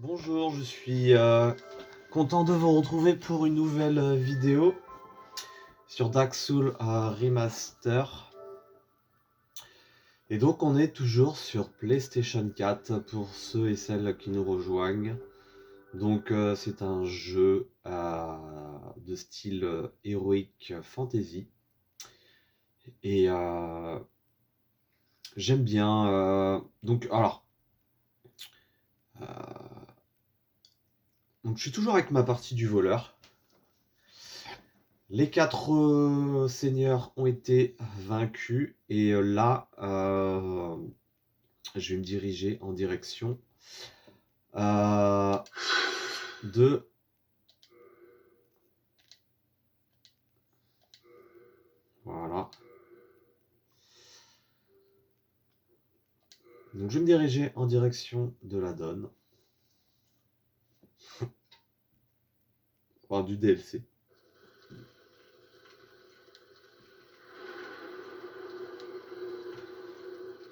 Bonjour, je suis content de vous retrouver pour une nouvelle vidéo sur Dark Souls Remaster. Et donc on est toujours sur PlayStation 4 pour ceux et celles qui nous rejoignent. Donc c'est un jeu de style Heroic Fantasy. Et j'aime bien. Euh, donc je suis toujours avec ma partie du voleur. Les 4 seigneurs ont été vaincus et là, je vais me diriger en direction de... Voilà. Donc je vais me diriger en direction de la donne. Enfin, du DLC.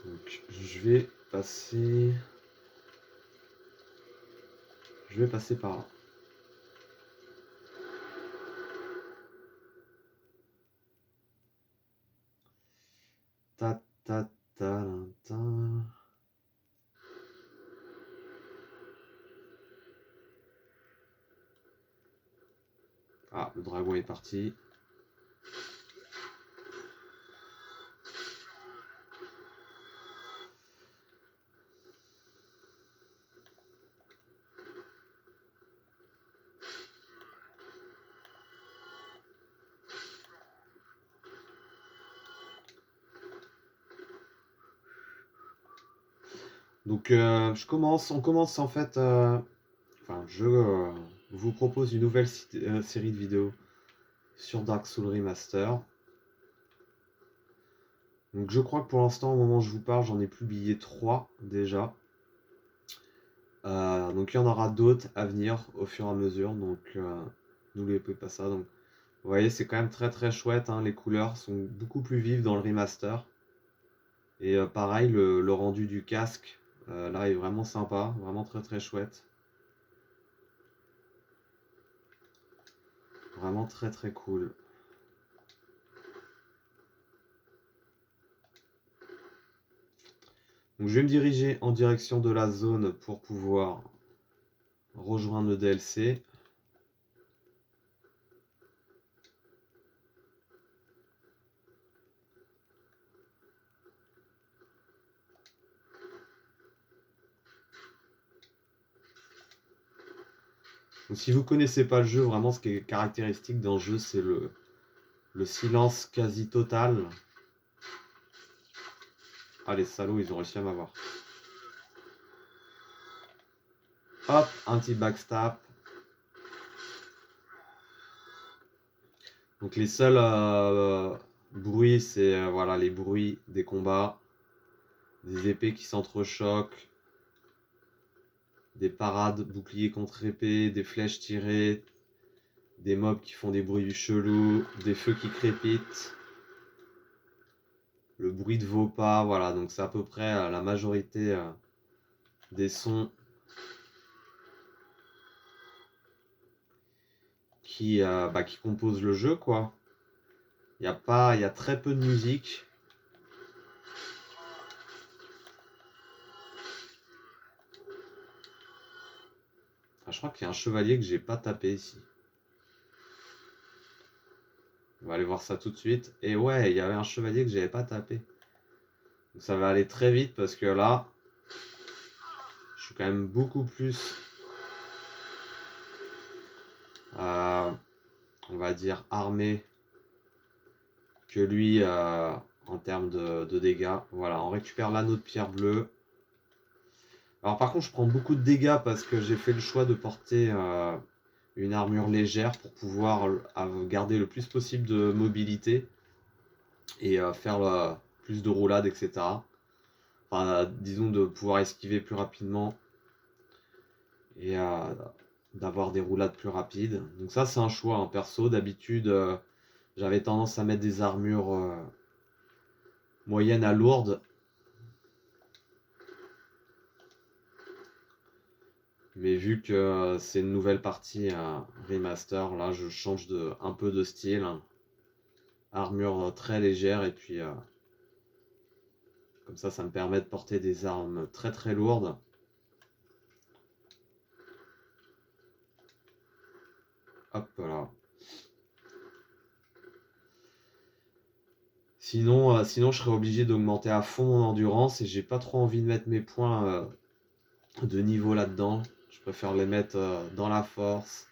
Donc je vais passer... par là. Ta ta ta ta. Ah, le dragon est parti. Donc on commence en fait... je vous propose une nouvelle série de vidéos sur Dark Souls Remaster. Donc je crois que pour l'instant, au moment où je vous parle, j'en ai publié 3 déjà. Donc il y en aura d'autres à venir au fur et à mesure, donc n'oubliez pas ça. Donc, vous voyez, c'est quand même très très chouette, hein, les couleurs sont beaucoup plus vives dans le remaster. Et pareil, le rendu du casque, là, est vraiment sympa, vraiment très très chouette. Vraiment très très cool. Donc je vais me diriger en direction de la zone pour pouvoir rejoindre le DLC. Donc, si vous connaissez pas le jeu, vraiment ce qui est caractéristique dans le jeu, c'est le silence quasi total. Ah, les salauds, ils ont réussi à m'avoir. Hop, un petit backstab. Donc les seuls bruits, c'est voilà, les bruits des combats, des épées qui s'entrechoquent, des parades bouclier contre épée, des flèches tirées, des mobs qui font des bruits chelous, des feux qui crépitent, le bruit de vos pas, voilà, donc c'est à peu près la majorité des sons qui composent le jeu, quoi. Il y a très peu de musique. Ah, je crois qu'il y a un chevalier que j'ai pas tapé ici. On va aller voir ça tout de suite. Et ouais, il y avait un chevalier que j'avais pas tapé. Donc ça va aller très vite parce que là, je suis quand même beaucoup plus, on va dire, armé que lui en termes de dégâts. Voilà, on récupère l'anneau de pierre bleue. Alors par contre, je prends beaucoup de dégâts parce que j'ai fait le choix de porter une armure légère pour pouvoir garder le plus possible de mobilité et faire plus de roulade, etc. Enfin, disons de pouvoir esquiver plus rapidement et d'avoir des roulades plus rapides. Donc ça, c'est un choix, hein. Perso, d'habitude, j'avais tendance à mettre des armures moyennes à lourdes. Mais vu que c'est une nouvelle partie remaster, là je change un peu de style. Armure très légère et puis comme ça me permet de porter des armes très très lourdes. Hop là. Sinon, je serais obligé d'augmenter à fond mon endurance et j'ai pas trop envie de mettre mes points de niveau là-dedans. Je préfère les mettre dans la force,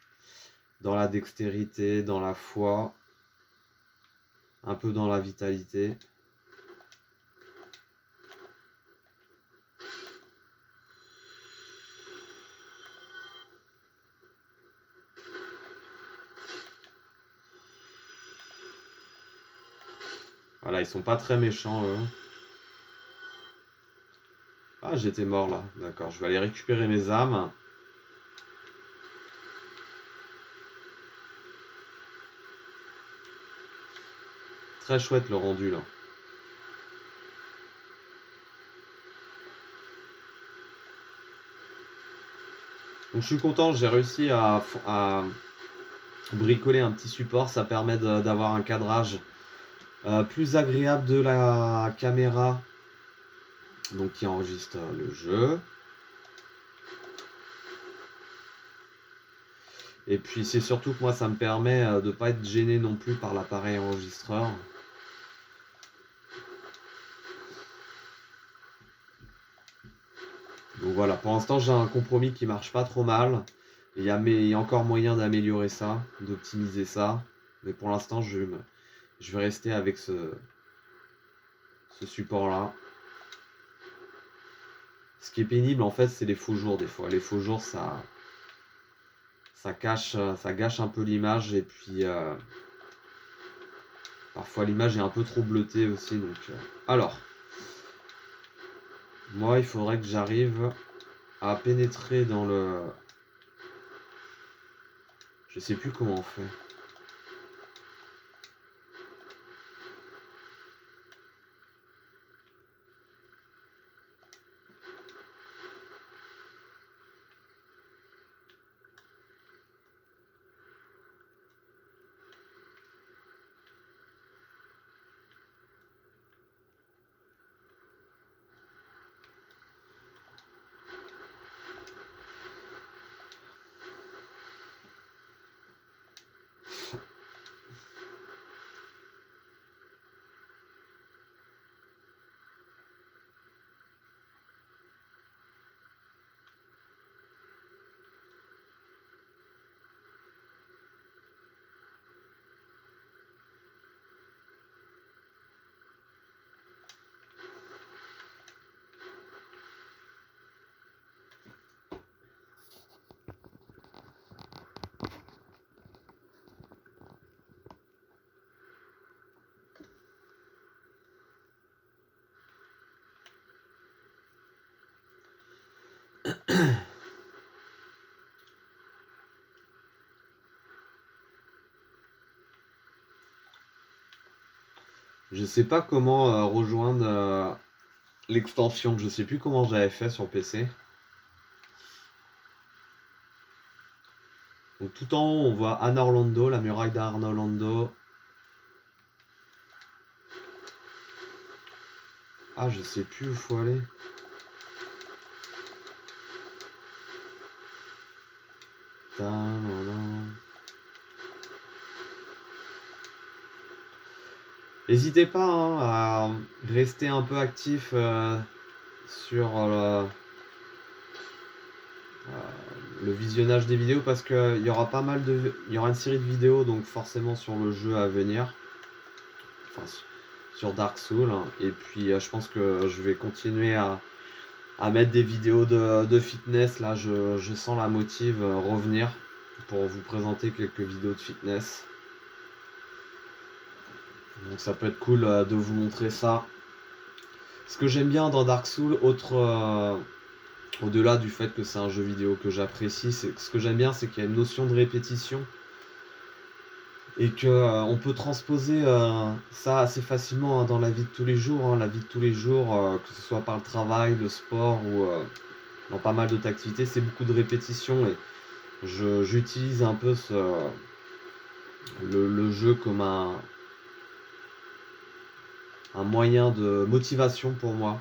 dans la dextérité, dans la foi, un peu dans la vitalité. Voilà, ils sont pas très méchants eux. Ah, j'étais mort là. D'accord, je vais aller récupérer mes âmes. Très chouette le rendu là. Donc je suis content, j'ai réussi à bricoler un petit support. Ça permet d'avoir un cadrage plus agréable de la caméra, donc qui enregistre le jeu. Et puis c'est surtout que moi ça me permet de ne pas être gêné non plus par l'appareil enregistreur. Donc voilà, pour l'instant j'ai un compromis qui marche pas trop mal. Il y a encore moyen d'améliorer ça, d'optimiser ça. Mais pour l'instant je vais rester avec ce support là. Ce qui est pénible en fait c'est les faux jours des fois. Les faux jours ça gâche un peu l'image et puis parfois l'image est un peu trop bleutée aussi. Donc, alors, moi il faudrait que j'arrive à pénétrer dans le... Je sais plus comment on fait. Je sais pas comment rejoindre l'extension. Je sais plus comment j'avais fait sur PC. Donc tout en haut, on voit Anne Orlando, la muraille d'Anne Orlando. Ah, je sais plus où faut aller. N'hésitez pas hein, à rester un peu actif sur le visionnage des vidéos parce qu'il y aura il y aura une série de vidéos donc forcément sur le jeu à venir, enfin sur Dark Souls, et puis je pense que je vais continuer à mettre des vidéos de fitness. Là je sens la motive revenir pour vous présenter quelques vidéos de fitness, donc ça peut être cool de vous montrer ça. Ce que j'aime bien dans Dark Souls, au-delà du fait que c'est un jeu vidéo que j'apprécie, ce que j'aime bien, c'est qu'il y a une notion de répétition et que on peut transposer ça assez facilement dans la vie de tous les jours, la vie de tous les jours, que ce soit par le travail, le sport dans pas mal d'autres activités, c'est beaucoup de répétition et j'utilise un peu le jeu comme un moyen de motivation pour moi.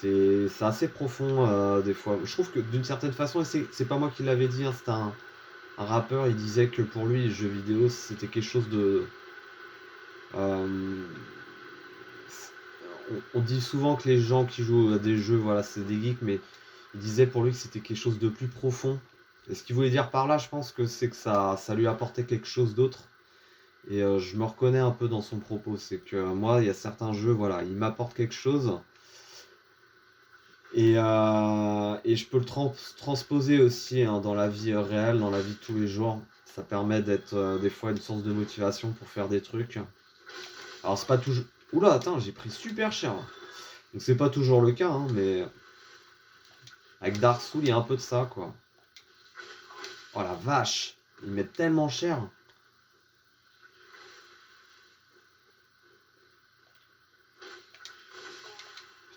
C'est assez profond des fois. Je trouve que d'une certaine façon, et c'est pas moi qui l'avais dit, hein, c'était un rappeur, il disait que pour lui, les jeux vidéo, c'était quelque chose de... euh, on dit souvent que les gens qui jouent à des jeux, voilà, c'est des geeks, mais il disait pour lui que c'était quelque chose de plus profond. Et ce qu'il voulait dire par là, je pense que c'est que ça lui apportait quelque chose d'autre. Et je me reconnais un peu dans son propos. C'est que moi, il y a certains jeux, voilà, ils m'apportent quelque chose. Et je peux le transposer aussi hein, dans la vie réelle, dans la vie de tous les jours. Ça permet d'être des fois une source de motivation pour faire des trucs. Alors c'est pas toujours... Oula, attends, j'ai pris super cher. Donc c'est pas toujours le cas, hein, mais avec Dark Souls, il y a un peu de ça, quoi. Oh la vache, ils mettent tellement cher.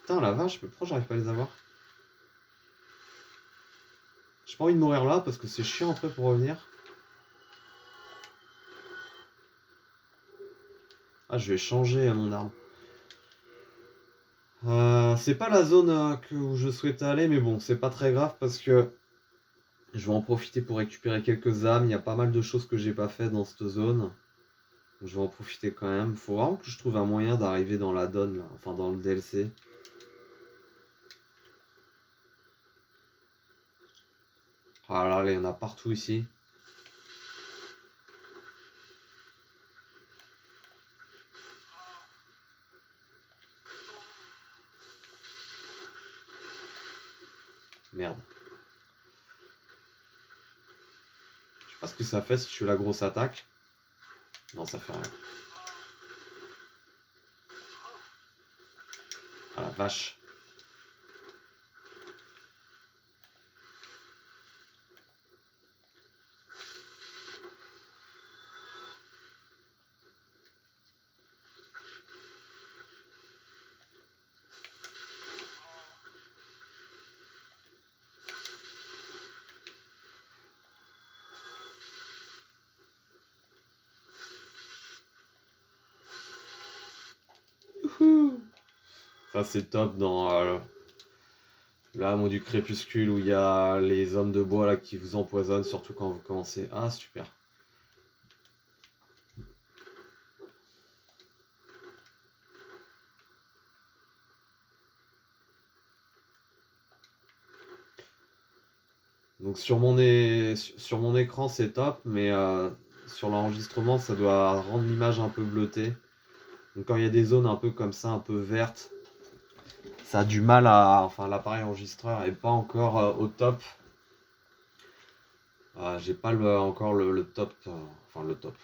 Putain, la vache, mais pourquoi j'arrive pas à les avoir? J'ai pas envie de mourir là parce que c'est chiant après pour revenir. Ah, je vais changer mon arme. C'est pas la zone où je souhaitais aller, mais bon, c'est pas très grave parce que je vais en profiter pour récupérer quelques âmes. Il y a pas mal de choses que j'ai pas fait dans cette zone. Je vais en profiter quand même. Faut vraiment que je trouve un moyen d'arriver dans la donne, là. Enfin dans le DLC. Ah là, il y en a partout ici. Merde. Je sais pas ce que ça fait si je fais la grosse attaque. Non, ça fait rien. Ah la vache. Youhou. Ça c'est top dans l'âme du crépuscule où il y a les hommes de bois là qui vous empoisonnent, surtout quand vous commencez. Ah super. Donc sur sur mon écran c'est top, mais sur l'enregistrement ça doit rendre l'image un peu bleutée. Donc quand il y a des zones un peu comme ça, un peu vertes, ça a du mal à... Enfin l'appareil enregistreur est pas encore au top. J'ai pas encore le top. Enfin le top.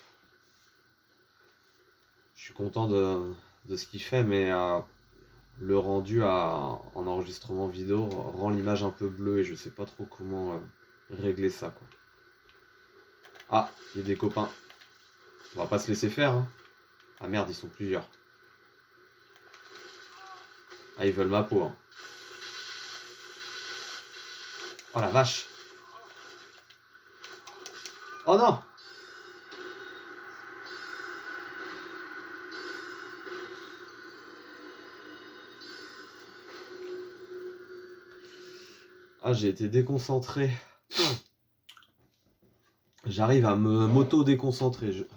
Je suis content de ce qu'il fait, mais le rendu en enregistrement vidéo rend l'image un peu bleue et je sais pas trop comment régler ça quoi. Ah, il y a des copains. On va pas se laisser faire hein. Ah merde, ils sont plusieurs. Ah, ils veulent ma peau. Hein. Oh la vache. Oh non. Ah, j'ai été déconcentré. J'arrive à me m'auto-déconcentrer.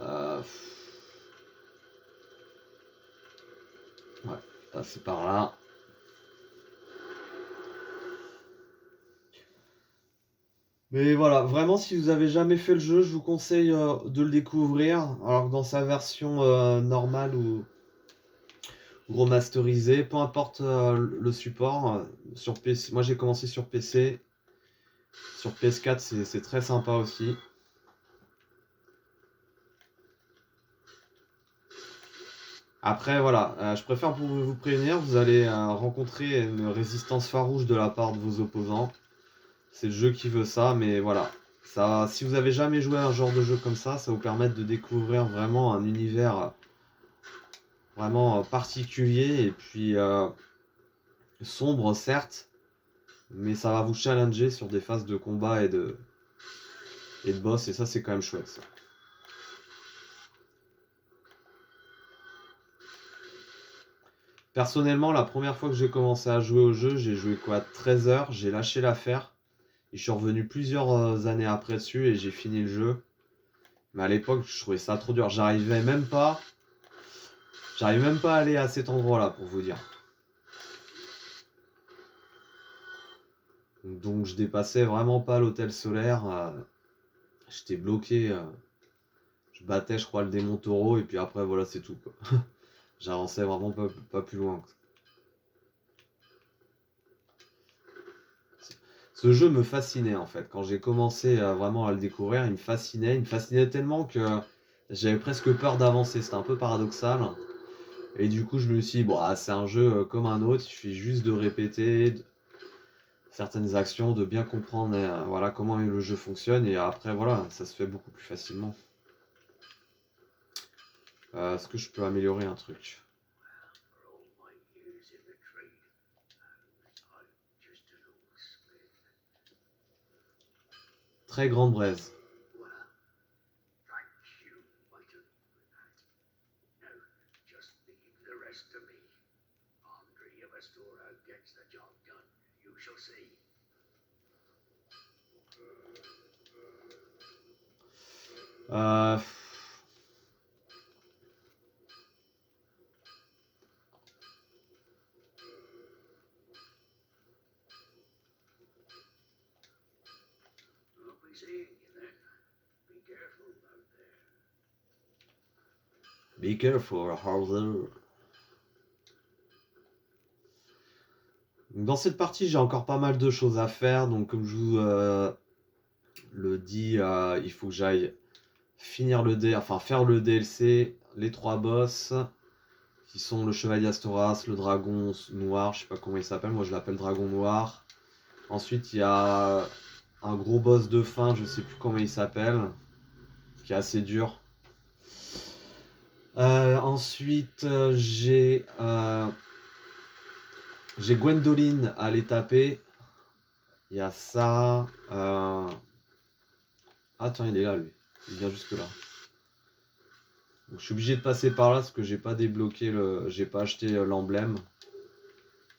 Euh, Ouais, passer par là. Mais voilà, vraiment, si vous avez jamais fait le jeu, je vous conseille de le découvrir. Alors que dans sa version normale ou remasterisée, peu importe le support, sur PC. Moi, j'ai commencé sur PC. Sur PS4, c'est très sympa aussi. Après, voilà, je préfère vous prévenir, vous allez rencontrer une résistance farouche de la part de vos opposants. C'est le jeu qui veut ça, mais voilà. Ça, si vous avez jamais joué à un genre de jeu comme ça va vous permettre de découvrir vraiment un univers vraiment particulier et puis sombre certes, mais ça va vous challenger sur des phases de combat et de boss et ça c'est quand même chouette ça. Personnellement, la première fois que j'ai commencé à jouer au jeu, j'ai joué quoi 13 heures, j'ai lâché l'affaire et je suis revenu plusieurs années après dessus et j'ai fini le jeu. Mais à l'époque, je trouvais ça trop dur. J'arrive même pas à aller à cet endroit-là pour vous dire. Donc je dépassais vraiment pas l'hôtel solaire. J'étais bloqué. Je battais, je crois, le démon taureau et puis après voilà, c'est tout quoi. J'avançais vraiment pas plus loin. Ce jeu me fascinait en fait. Quand j'ai commencé vraiment à le découvrir, il me fascinait. Il me fascinait tellement que j'avais presque peur d'avancer. C'était un peu paradoxal. Et du coup, je me suis dit, bon, c'est un jeu comme un autre. Il suffit juste de répéter certaines actions, de bien comprendre voilà, comment le jeu fonctionne. Et après, voilà, ça se fait beaucoup plus facilement. Est-ce que je peux améliorer un truc? Très grande braise. Euh, Be careful, Hauser. Dans cette partie, j'ai encore pas mal de choses à faire. Donc, comme je vous le dis, il faut que j'aille faire le DLC, les 3 boss, qui sont le chevalier Astoras, le dragon noir, je sais pas comment il s'appelle, moi je l'appelle dragon noir. Ensuite, il y a un gros boss de fin, je sais plus comment il s'appelle, qui est assez dur. Ensuite, j'ai Gwendoline à aller taper. Il y a ça. Ah tiens, il est là lui. Il vient jusque là. Donc, je suis obligé de passer par là parce que j'ai pas débloqué j'ai pas acheté l'emblème.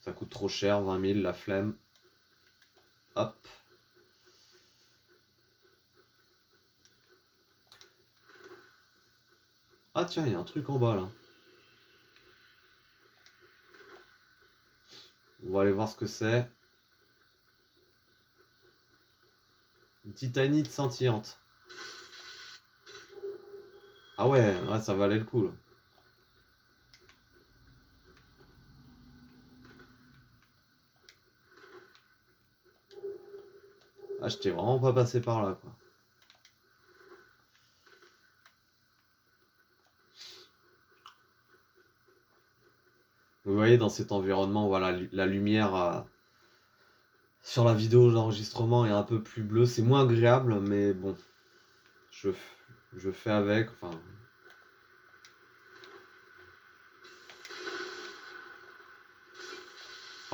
Ça coûte trop cher, 20 000 la flemme. Hop. Ah tiens, il y a un truc en bas là. On va aller voir ce que c'est. Une titanite scintillante. Ah ouais, ça valait le coup là. Ah, j'étais vraiment pas passé par là quoi. Vous voyez dans cet environnement, voilà, la lumière sur la vidéo d'enregistrement est un peu plus bleue. C'est moins agréable, mais bon, je, je fais avec. Enfin,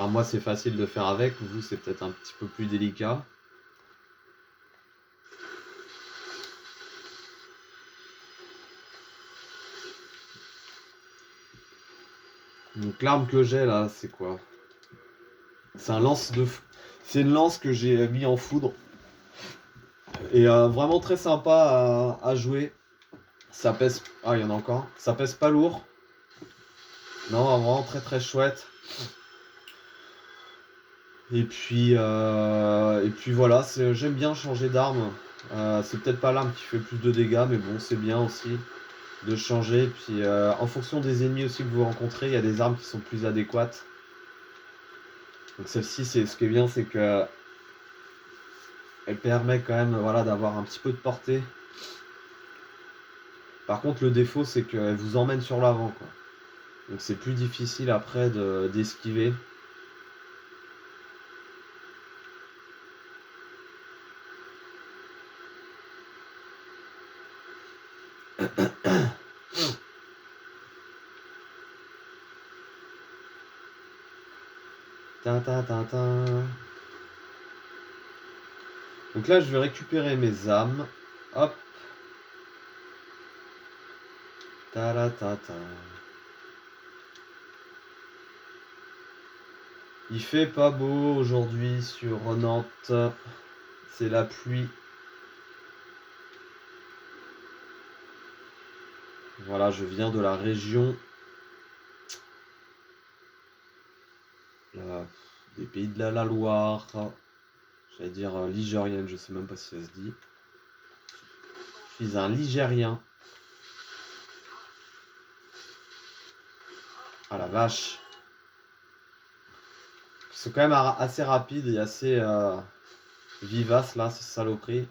moi c'est facile de faire avec, vous c'est peut-être un petit peu plus délicat. Donc l'arme que j'ai là, c'est quoi? C'est c'est une lance que j'ai mis en foudre. Et vraiment très sympa à jouer. Ça pèse. Ah, il y en a encore. Ça pèse pas lourd. Non, vraiment très très chouette. Et puis voilà, j'aime bien changer d'arme. C'est peut-être pas l'arme qui fait plus de dégâts, mais bon, c'est bien aussi de changer. Puis en fonction des ennemis aussi que vous rencontrez, il y a des armes qui sont plus adéquates. Donc celle-ci, ce qui est bien, c'est que elle permet quand même voilà, d'avoir un petit peu de portée. Par contre, le défaut, c'est qu'elle vous emmène sur l'avant, quoi. Donc c'est plus difficile après d'esquiver. Ta, ta, ta, ta. Donc là, je vais récupérer mes âmes. Hop. Ta, la, ta, ta. Il fait pas beau aujourd'hui sur Nantes. C'est la pluie. Voilà, je viens de la région des pays de la Loire. J'allais dire ligérienne, je sais même pas si ça se dit. Je suis un Ligérien. Ah la vache. Ils sont quand même assez rapides et assez vivaces là, ces saloperies.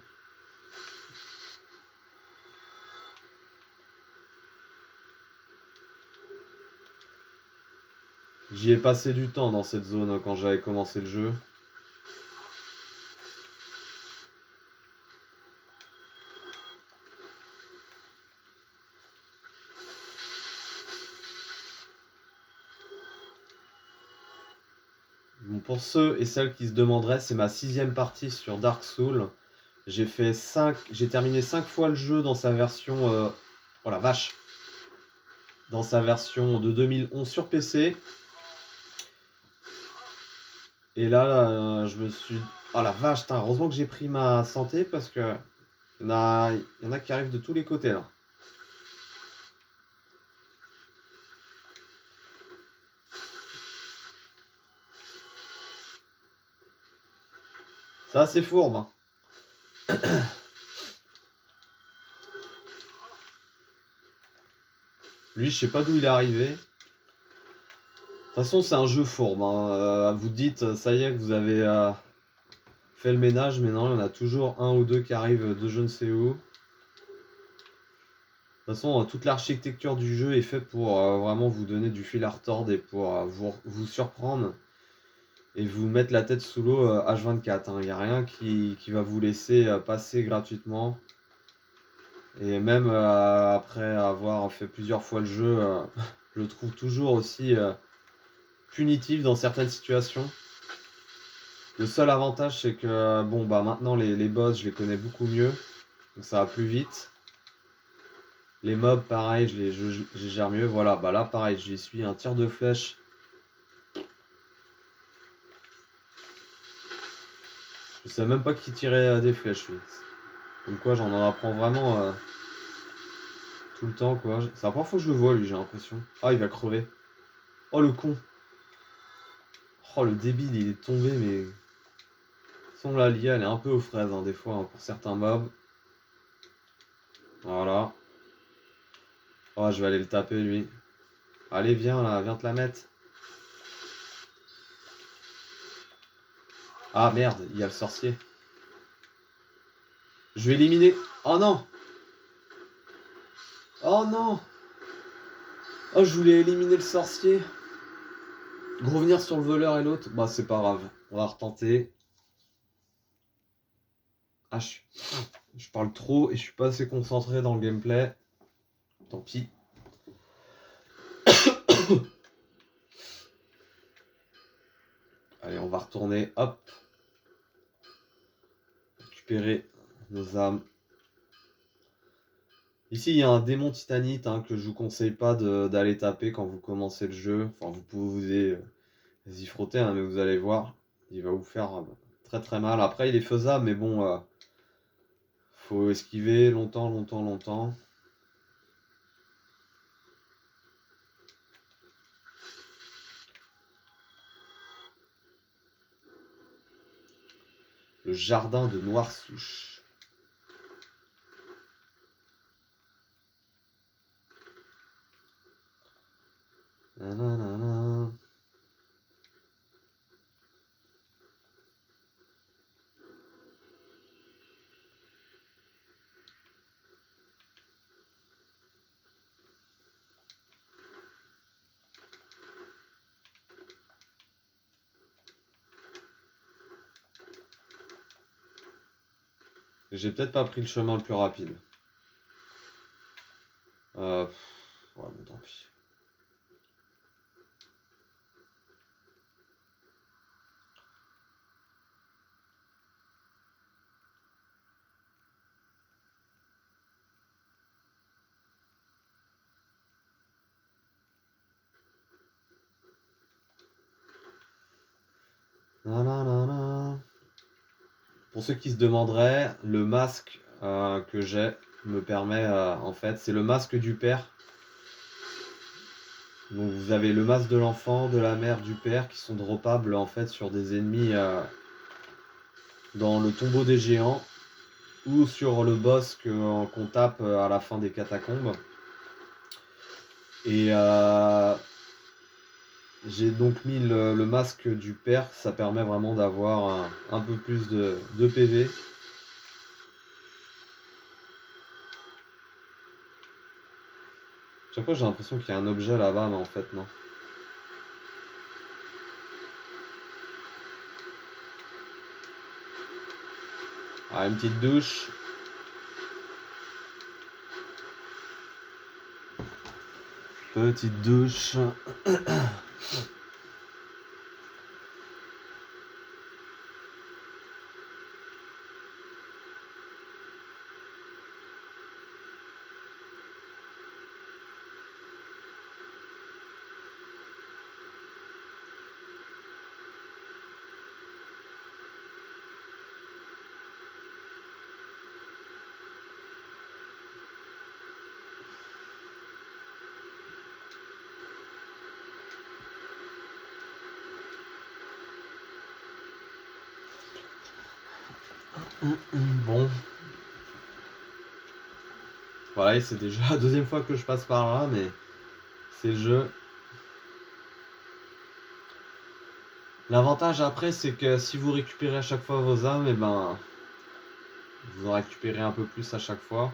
J'y ai passé du temps dans cette zone quand j'avais commencé le jeu. Bon, pour ceux et celles qui se demanderaient, c'est ma 6e partie sur Dark Souls. J'ai terminé 5 fois le jeu dans sa version... Oh la vache! Dans sa version de 2011 sur PC. Et là, je me suis... Oh la vache, heureusement que j'ai pris ma santé parce que il y en a qui arrivent de tous les côtés là. C'est assez fourbe. Hein. Lui, je sais pas d'où il est arrivé. De toute façon, c'est un jeu fourbe. Hein. Vous dites, ça y est, que vous avez fait le ménage, mais non, il y en a toujours un ou deux qui arrivent de je ne sais où. De toute façon, toute l'architecture du jeu est faite pour vraiment vous donner du fil à retordre et pour vous surprendre et vous mettre la tête sous l'eau H24. Il n'y a rien qui va vous laisser passer gratuitement. Et même après avoir fait plusieurs fois le jeu, je le trouve toujours aussi punitif dans certaines situations. Le seul avantage, c'est que bon, bah, maintenant les boss, je les connais beaucoup mieux. Donc ça va plus vite. Les mobs, pareil, je les gère mieux. Voilà, bah là, pareil, j'y suis un tir de flèche. Je sais même pas qui tirait des flèches, lui. Comme quoi, j'en apprends vraiment tout le temps, quoi. C'est la première fois que je le vois, lui, j'ai l'impression. Ah, il va crever. Oh, le con. Oh, le débile, il est tombé, mais... Son là, l'IA, elle est un peu aux fraises, hein, des fois, hein, pour certains mobs. Voilà. Oh, je vais aller le taper, lui. Allez, viens, là, viens te la mettre. Ah, merde, il y a le sorcier. Je vais éliminer... Oh, non! Oh, non! Oh, je voulais éliminer le sorcier. Revenir sur le voleur et l'autre, bah c'est pas grave. On va retenter. Ah, je parle trop et je suis pas assez concentré dans le gameplay. Tant pis. Allez, on va retourner. Hop. Récupérer nos âmes. Ici, il y a un démon titanite hein, que je vous conseille pas d'aller taper quand vous commencez le jeu. Enfin, vous pouvez vous y frotter, hein, mais vous allez voir. Il va vous faire très très mal. Après, il est faisable, mais bon, faut esquiver longtemps, longtemps, longtemps. Le jardin de Noirsouche. Nanana. J'ai peut-être pas pris le chemin le plus rapide. Ouais, bon, tant pis. Nanana. Pour ceux qui se demanderaient, le masque que j'ai me permet, en fait, c'est le masque du père. Donc vous avez le masque de l'enfant, de la mère, du père qui sont droppables en fait sur des ennemis dans le tombeau des géants ou sur le boss qu'on tape à la fin des catacombes. Et j'ai donc mis le masque du père, ça permet vraiment d'avoir un peu plus de PV. Chaque fois j'ai l'impression qu'il y a un objet là-bas, mais en fait non. Ah, une petite douche. Petite douche. Bon. Voilà, c'est déjà la deuxième fois que je passe par là, mais c'est le jeu. L'avantage après, c'est que si vous récupérez à chaque fois vos âmes, et ben, vous en récupérez un peu plus à chaque fois.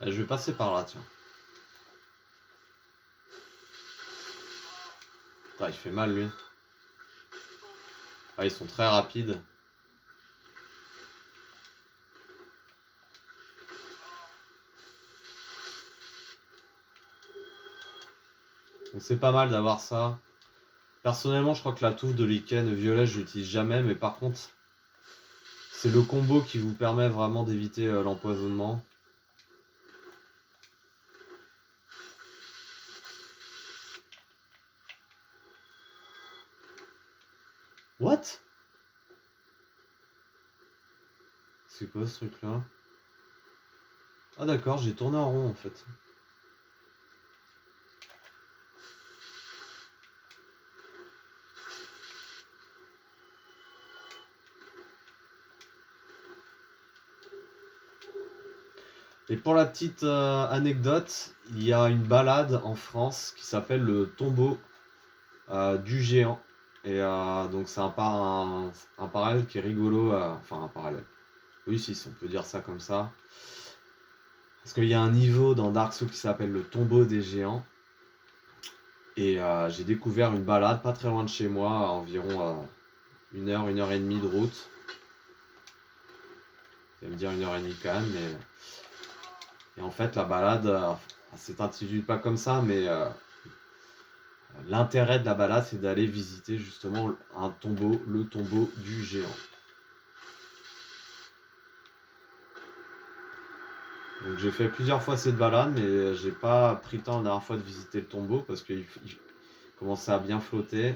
Je vais passer par là, tiens. Putain, il fait mal, lui. Ah, ils sont très rapides. Donc c'est pas mal d'avoir ça. Personnellement, je crois que la touffe de lichen violet, je l'utilise jamais, mais par contre, c'est le combo qui vous permet vraiment d'éviter l'empoisonnement. What? C'est quoi ce truc-là? Ah d'accord, j'ai tourné en rond en fait. Et pour la petite anecdote, il y a une balade en France qui s'appelle le tombeau du géant. Et donc c'est un parallèle qui est rigolo. Enfin un parallèle. Oui, si on peut dire ça comme ça. Parce qu'il y a un niveau dans Dark Souls qui s'appelle le tombeau des géants. Et j'ai découvert une balade pas très loin de chez moi, à environ 1 heure et demie de route. Vous allez me dire 1 heure et demie quand même, mais... Et en fait, la balade, elle s'intitule pas comme ça, mais l'intérêt de la balade, c'est d'aller visiter justement un tombeau, le tombeau du géant. Donc j'ai fait plusieurs fois cette balade, mais j'ai pas pris le temps la dernière fois de visiter le tombeau parce qu'il commençait à bien flotter.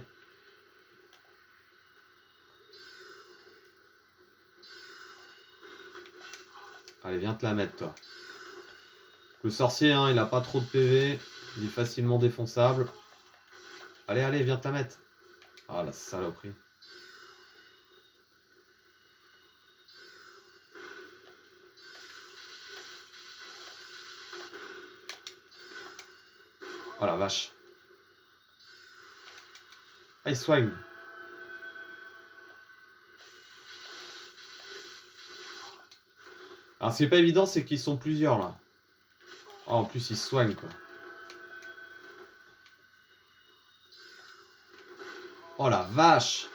Allez, viens te la mettre, toi. Le sorcier, hein, il a pas trop de PV, il est facilement défonçable. Allez, allez, viens te la mettre. Ah, la saloperie. Oh la vache. Ah, il soigne. Alors, ce qui est pas évident, c'est qu'ils sont plusieurs là. Oh, en plus, ils se soignent quoi. Oh la vache!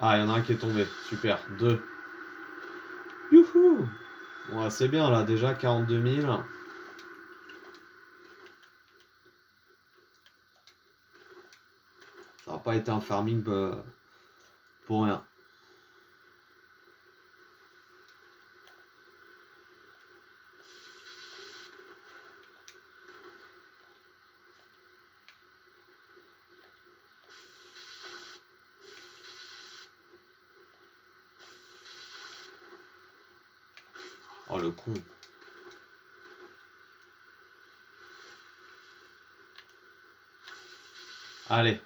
Ah, il y en a un qui est tombé. Super. 2. Youhou! Ouais, c'est bien là, déjà 42 000. Ça n'a pas été un farming pour rien. Oh le con. Allez.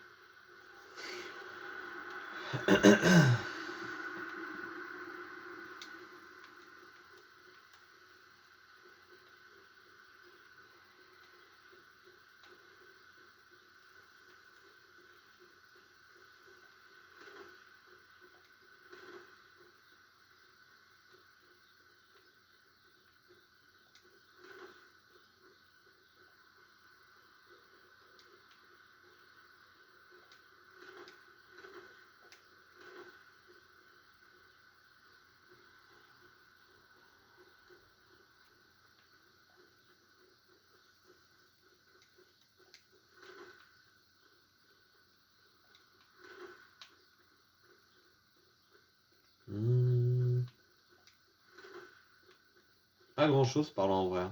Hmm. Pas grand chose parlant en vrai.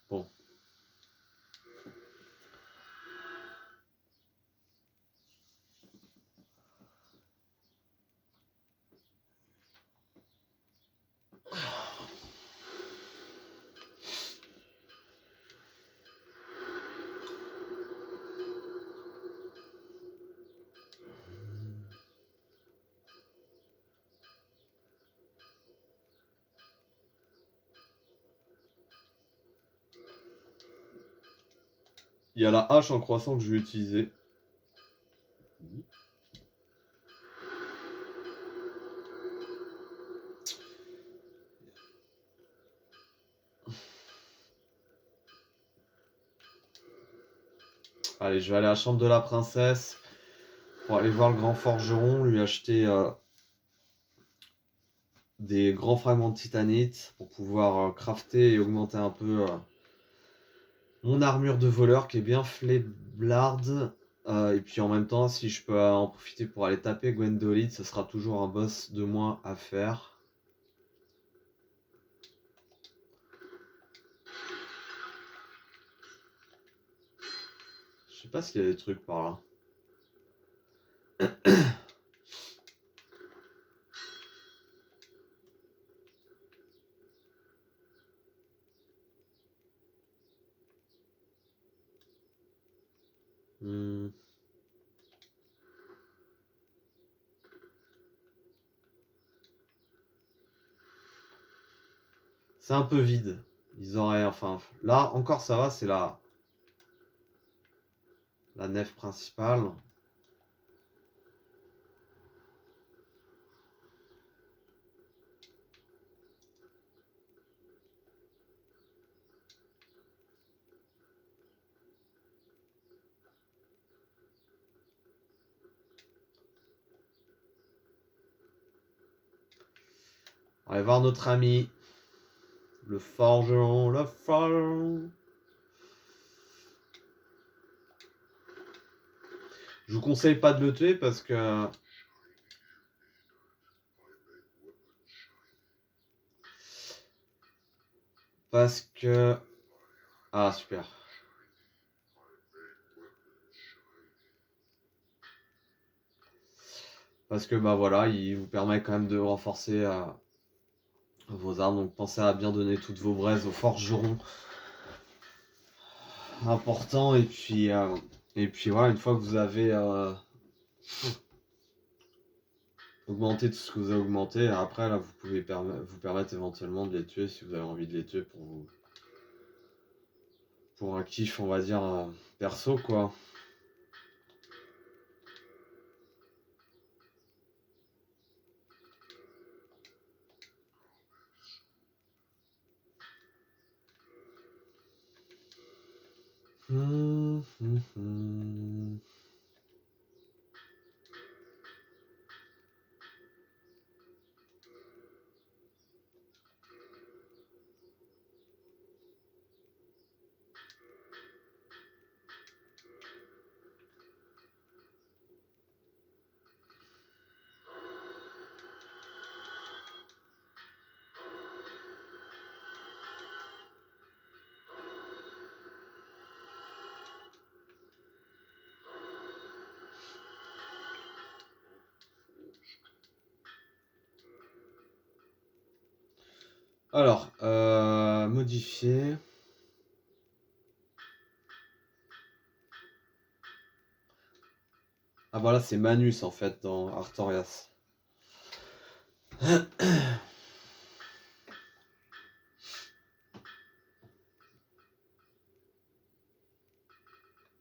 Bon. Il y a la hache en croissant que je vais utiliser. Allez, je vais aller à la chambre de la princesse pour aller voir le grand forgeron, lui acheter des grands fragments de titanite pour pouvoir crafter et augmenter un peu mon armure de voleur qui est bien fléblarde. Et puis en même temps, si je peux en profiter pour aller taper Gwendoline, ce sera toujours un boss de moins à faire. Je sais pas s'il y a des trucs par là. Hmm. C'est un peu vide. Ils auraient, enfin, là encore ça va, c'est la nef principale. On va aller voir notre ami, le forgeron, le forgeron. Je vous conseille pas de le tuer parce que ah super. Parce que bah voilà, il vous permet quand même de renforcer vos armes. Donc pensez à bien donner toutes vos braises au forgeron. Important. Et puis voilà, une fois que vous avez augmenté tout ce que vous avez augmenté, après là vous pouvez vous permettre éventuellement de les tuer si vous avez envie de les tuer pour un kiff, on va dire perso quoi. Alors, modifier. Ah voilà, c'est Manus en fait dans Artorias.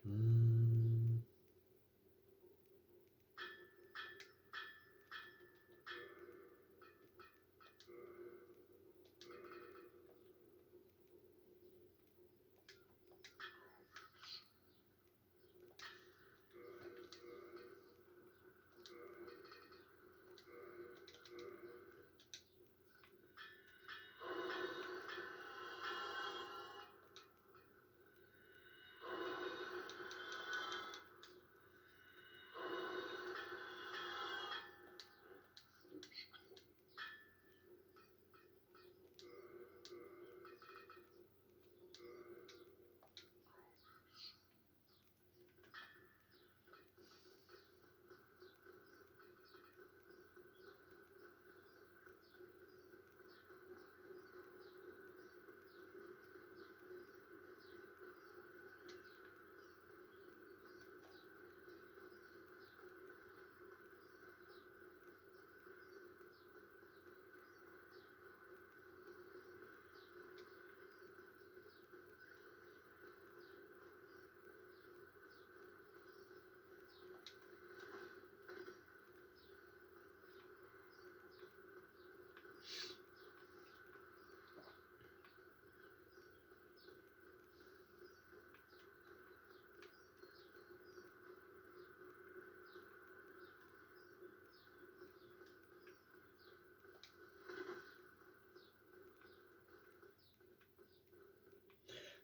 Hmm.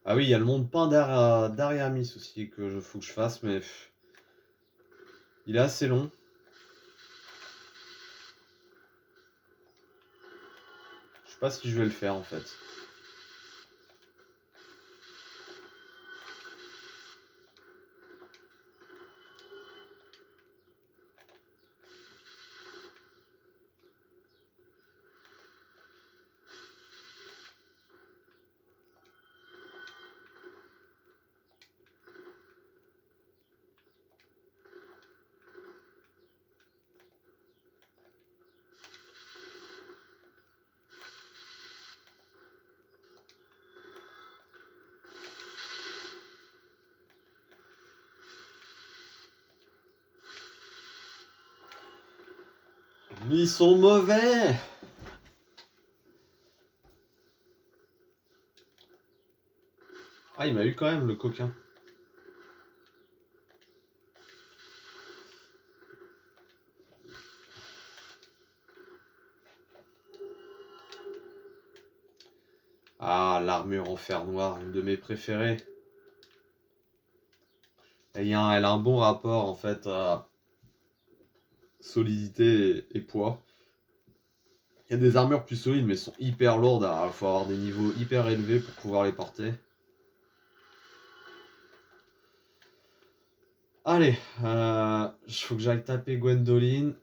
Ah oui, il y a le monde peint d'Ariamis aussi que faut que je fasse, mais il est assez long. Je sais pas si je vais le faire en fait. Ils sont mauvais! Ah, il m'a eu quand même le coquin. Ah, l'armure en fer noir, une de mes préférées. Elle a un bon rapport en fait à solidité et poids. Il y a des armures plus solides mais sont hyper lourdes, il faut avoir des niveaux hyper élevés pour pouvoir les porter. Allez, faut que j'aille taper Gwendoline.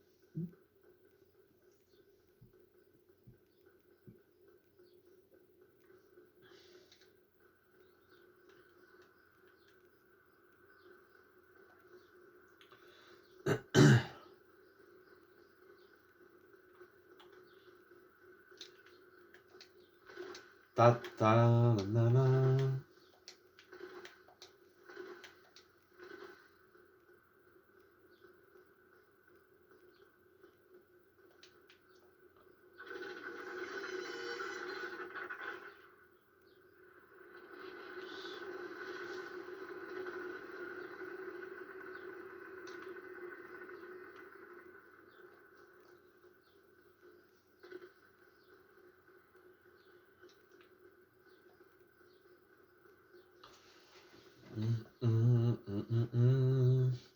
Ta ta na na.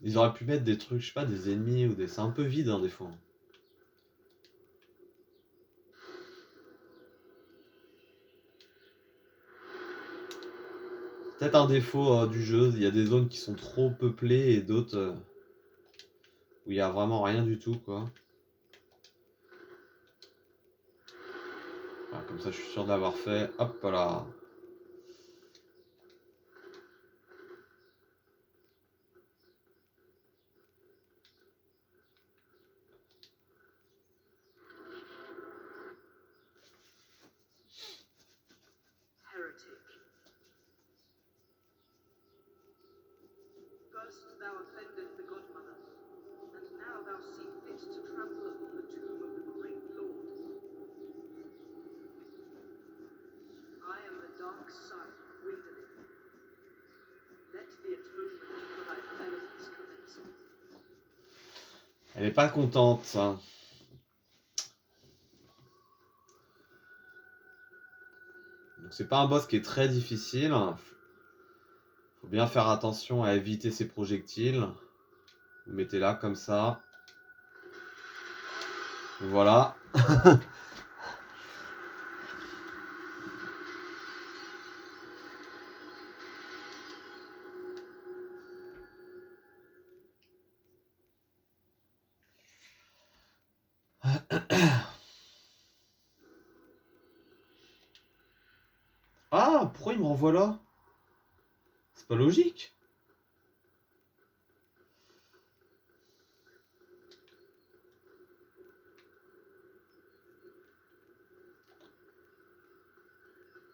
Ils auraient pu mettre des trucs, je sais pas, des ennemis ou des. C'est un peu vide hein, des fois. Peut-être un défaut du jeu, il y a des zones qui sont trop peuplées et d'autres où il y a vraiment rien du tout quoi. Voilà, Comme ça, je suis sûr de l'avoir fait. Hop là. First thou offended the godmother, and now thou see fit to trample upon the tomb of the great lord. I am the dark sun, Gwyndolin. Let the atonement for thy penance commence. Elle est pas contente. Donc c'est pas un boss qui est très difficile. Faut bien faire attention à éviter ses projectiles. Vous mettez là comme ça. Voilà. Ah, pourquoi il me renvoie là? C'est pas logique.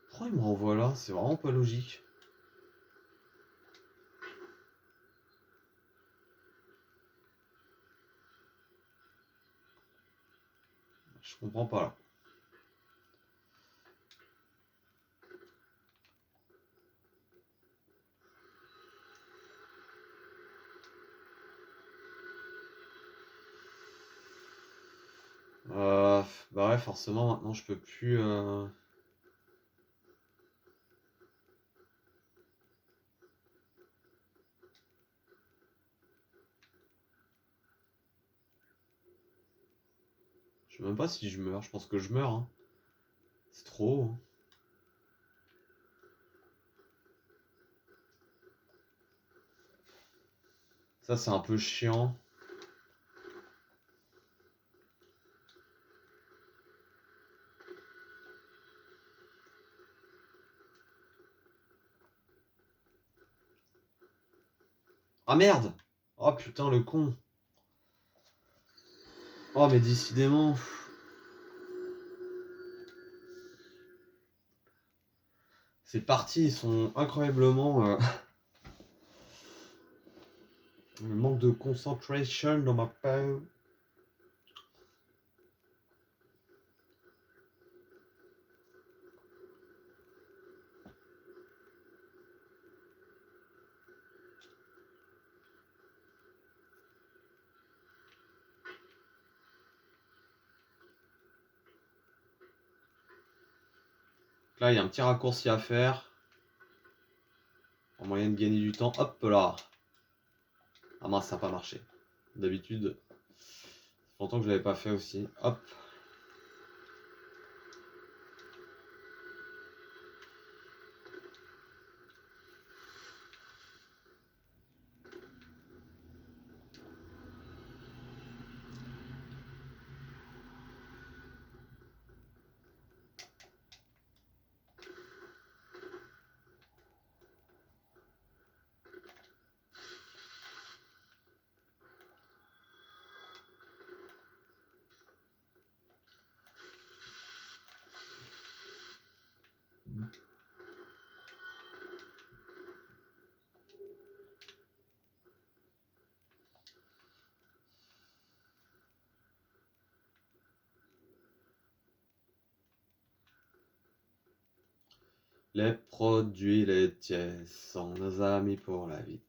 Pourquoi il me renvoie là? C'est vraiment pas logique. Je comprends pas là. Bah ouais, forcément maintenant je peux plus. Je sais même pas si je meurs. Je pense que je meurs. Hein. C'est trop haut. Hein. Ça c'est un peu chiant. Ah merde! Oh putain le con! Oh mais décidément. Ces parties sont incroyablement. Le manque de concentration dans ma peau. Là, il y a un petit raccourci à faire. En moyen de gagner du temps. Hop là. Ah mince, ça n'a pas marché. D'habitude, ça fait longtemps que je l'avais pas fait aussi. Hop. Les produits laitiers sont nos amis pour la vie.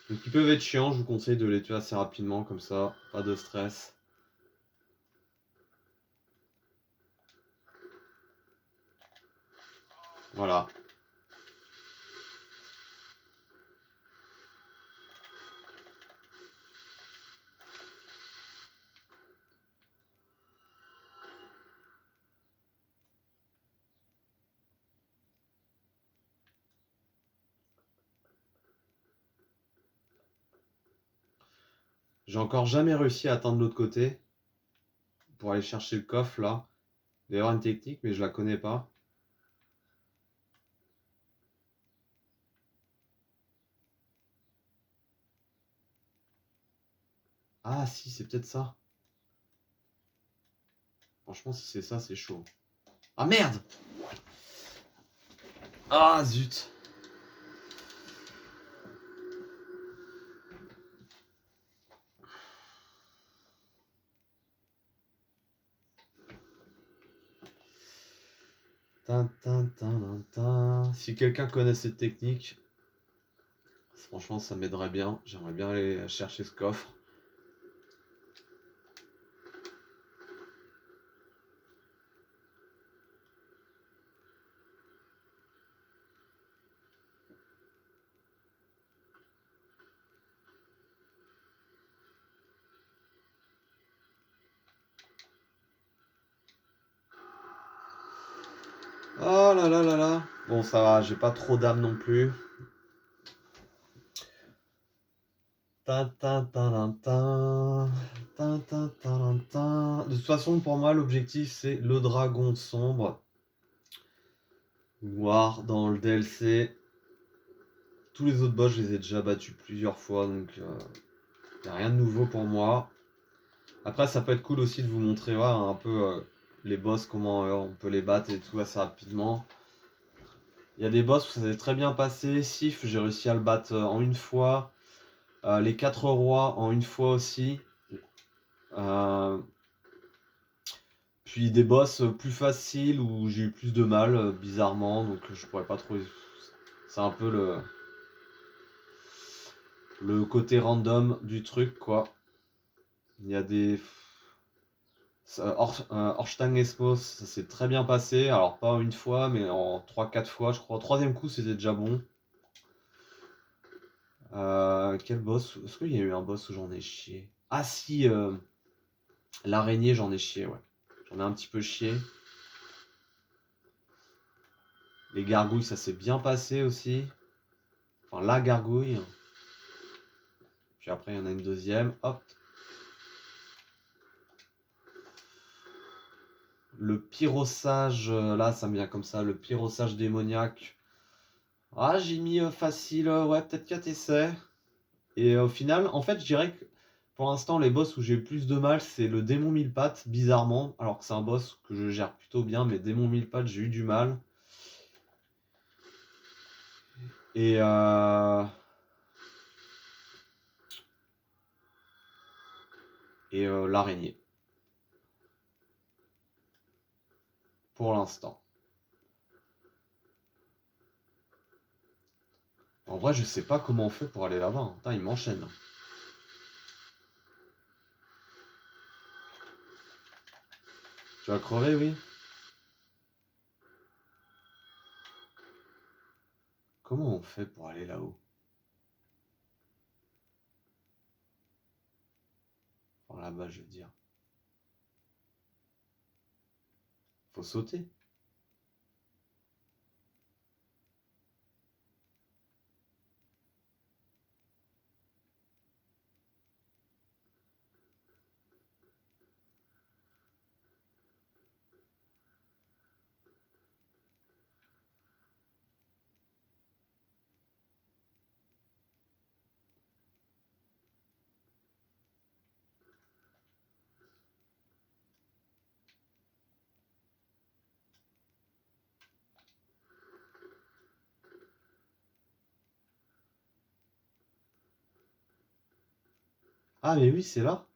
Donc ils peuvent être chiants, je vous conseille de les tuer assez rapidement, comme ça, pas de stress. Voilà. J'ai encore jamais réussi à atteindre l'autre côté pour aller chercher le coffre là. Il va y avoir une technique, mais je la connais pas. Ah si, c'est peut-être ça. Franchement, si c'est ça, c'est chaud. Ah merde! Ah zut! Tin, tin, tin, tin, tin. Si quelqu'un connaît cette technique, franchement, ça m'aiderait bien. J'aimerais bien aller chercher ce coffre. Oh là là là là. Bon, ça va, j'ai pas trop d'âme non plus. Tin, tin, tin, tin, tin. Tin, tin, tin, tin, tin. De toute façon, pour moi, l'objectif, c'est le dragon sombre. Voir dans le DLC. Tous les autres boss, je les ai déjà battus plusieurs fois, donc y a rien de nouveau pour moi. Après, ça peut être cool aussi de vous montrer un peu les boss, comment on peut les battre et tout assez rapidement. Il y a des boss où ça s'est très bien passé. Sif, j'ai réussi à le battre en une fois. Les 4 rois en une fois aussi. Euh, Puis des boss plus faciles où j'ai eu plus de mal, bizarrement. Donc je pourrais pas trouver. C'est un peu le côté random du truc, quoi. Il y a des. Orstang Esmos, ça s'est très bien passé. Alors, pas une fois, mais en 3-4 fois, je crois. Au troisième coup, c'était déjà bon. Quel boss? Est-ce qu'il y a eu un boss où j'en ai chié? Ah, si, l'araignée, j'en ai chié, ouais. J'en ai un petit peu chié. Les gargouilles, ça s'est bien passé aussi. Enfin, la gargouille. Puis après, il y en a une deuxième. Hop. Le pyrossage, là, ça me vient comme ça. Le pyrossage démoniaque. Ah, j'ai mis facile, ouais, peut-être 4 essais. Et au final, en fait, je dirais que pour l'instant, les boss où j'ai le plus de mal, c'est le démon mille pattes, bizarrement. Alors que c'est un boss que je gère plutôt bien, mais démon mille pattes, j'ai eu du mal. Et l'araignée. Pour l'instant. En vrai, je sais pas comment on fait pour aller là-bas. Putain, il m'enchaîne. Tu vas crever, oui? Comment on fait pour aller là-haut? Enfin, là-bas, je veux dire. Faut sauter. Ah, mais oui, c'est là.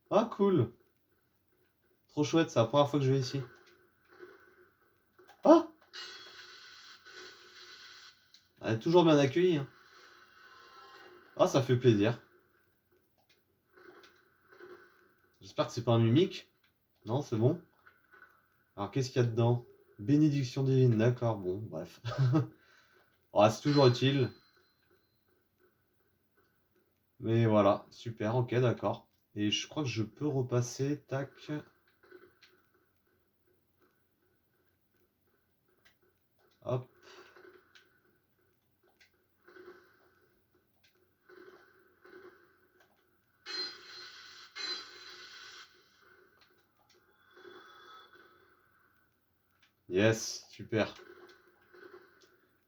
Ah, cool. Trop chouette, c'est la première fois que je vais ici. Ah! Elle est toujours bien accueillie, hein. Ah, ça fait plaisir. J'espère que c'est pas un mimique. Non, c'est bon. Alors, qu'est-ce qu'il y a dedans? Bénédiction divine, d'accord, bon, bref. Ah, c'est toujours utile. Mais voilà, super, ok, d'accord. Et je crois que je peux repasser, tac. Hop. Yes, super.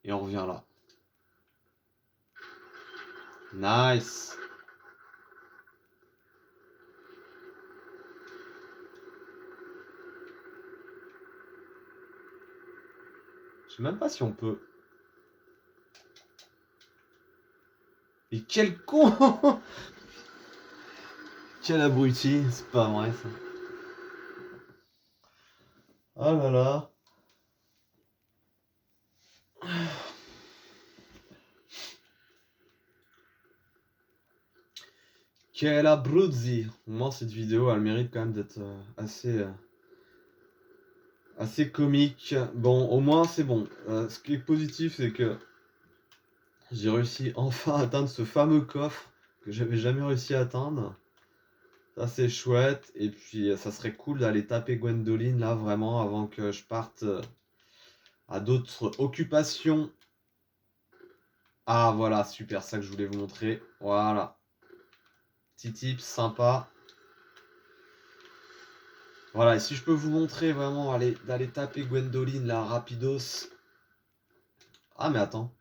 Et on revient là. Nice. Je sais même pas si on peut. Et quel con. Quel abruti, c'est pas vrai ça. Oh là là. Quel abruzzi. Moi, cette vidéo, elle mérite quand même d'être assez comique. Bon, au moins, c'est bon. Ce qui est positif, c'est que j'ai réussi enfin à atteindre ce fameux coffre que j'avais jamais réussi à atteindre. Ça, c'est chouette. Et puis, ça serait cool d'aller taper Gwendoline, là, vraiment, avant que je parte à d'autres occupations. Ah, voilà, super, ça que je voulais vous montrer. Voilà. Petit tips sympa. Voilà, et si je peux vous montrer vraiment d'aller taper Gwendoline, là, rapidos. Ah, mais attends.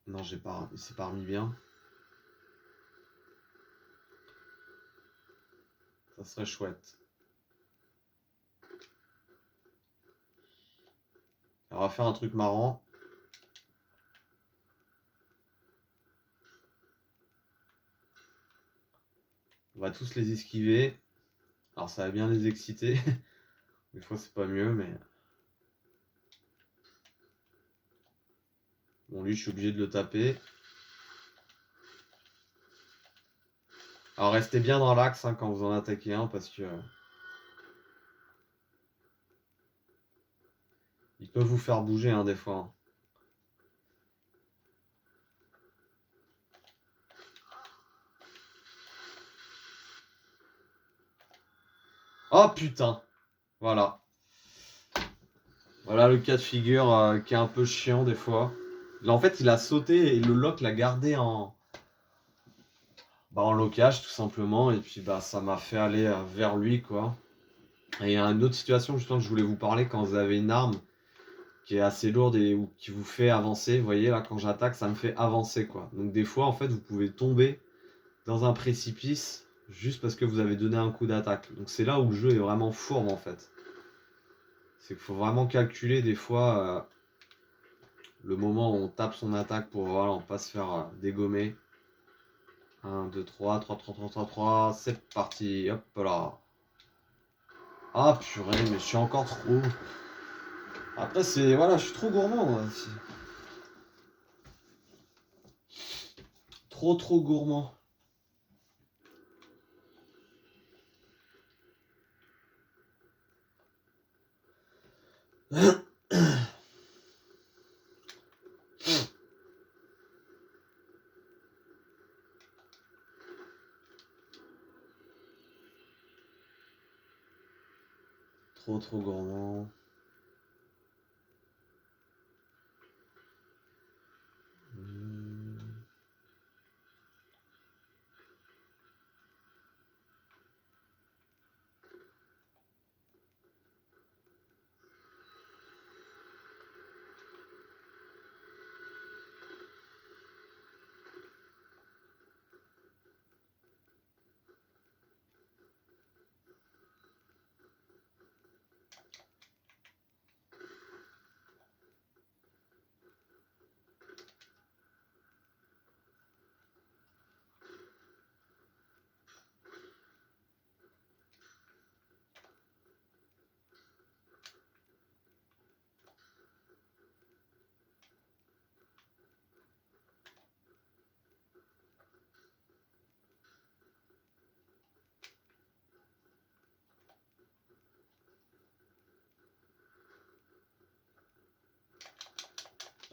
Non, c'est pas remis bien. Ça serait chouette. Alors, on va faire un truc marrant. On va tous les esquiver. Alors, ça va bien les exciter. Des fois, c'est pas mieux, mais... Bon, lui, je suis obligé de le taper. Alors, restez bien dans l'axe hein, quand vous en attaquez un, parce que... ils peuvent vous faire bouger, hein, des fois. Hein. Oh, putain. Voilà. Voilà le cas de figure qui est un peu chiant, des fois. Là, en fait, il a sauté et le lock l'a gardé en locage, tout simplement. Et puis, bah, ça m'a fait aller vers lui, quoi. Et il y a une autre situation, justement, que je voulais vous parler quand vous avez une arme qui est assez lourde et ou qui vous fait avancer. Vous voyez, là, quand j'attaque, ça me fait avancer, quoi. Donc, des fois, en fait, vous pouvez tomber dans un précipice juste parce que vous avez donné un coup d'attaque. Donc, c'est là où le jeu est vraiment fourbe, en fait. C'est qu'il faut vraiment calculer, des fois, le moment où on tape son attaque pour, voilà, on pas se faire dégommer. 1, 2, 3, 3, 3, 3, 3, 3, c'est parti. Hop là. Ah, purée, mais je suis encore trop... Après, c'est... Voilà, je suis trop gourmand, moi. Trop gourmand. Trop gourmand.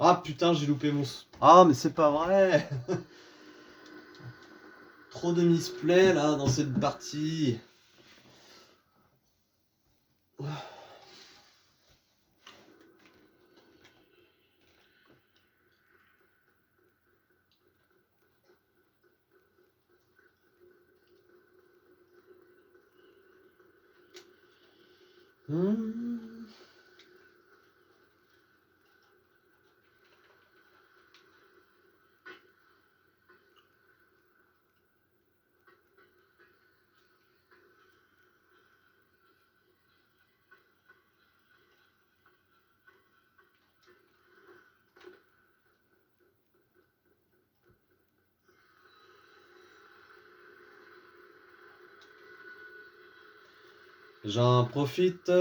Ah putain, j'ai loupé mon... Ah, mais c'est pas vrai. Trop de misplay, là, dans cette partie. J'en profite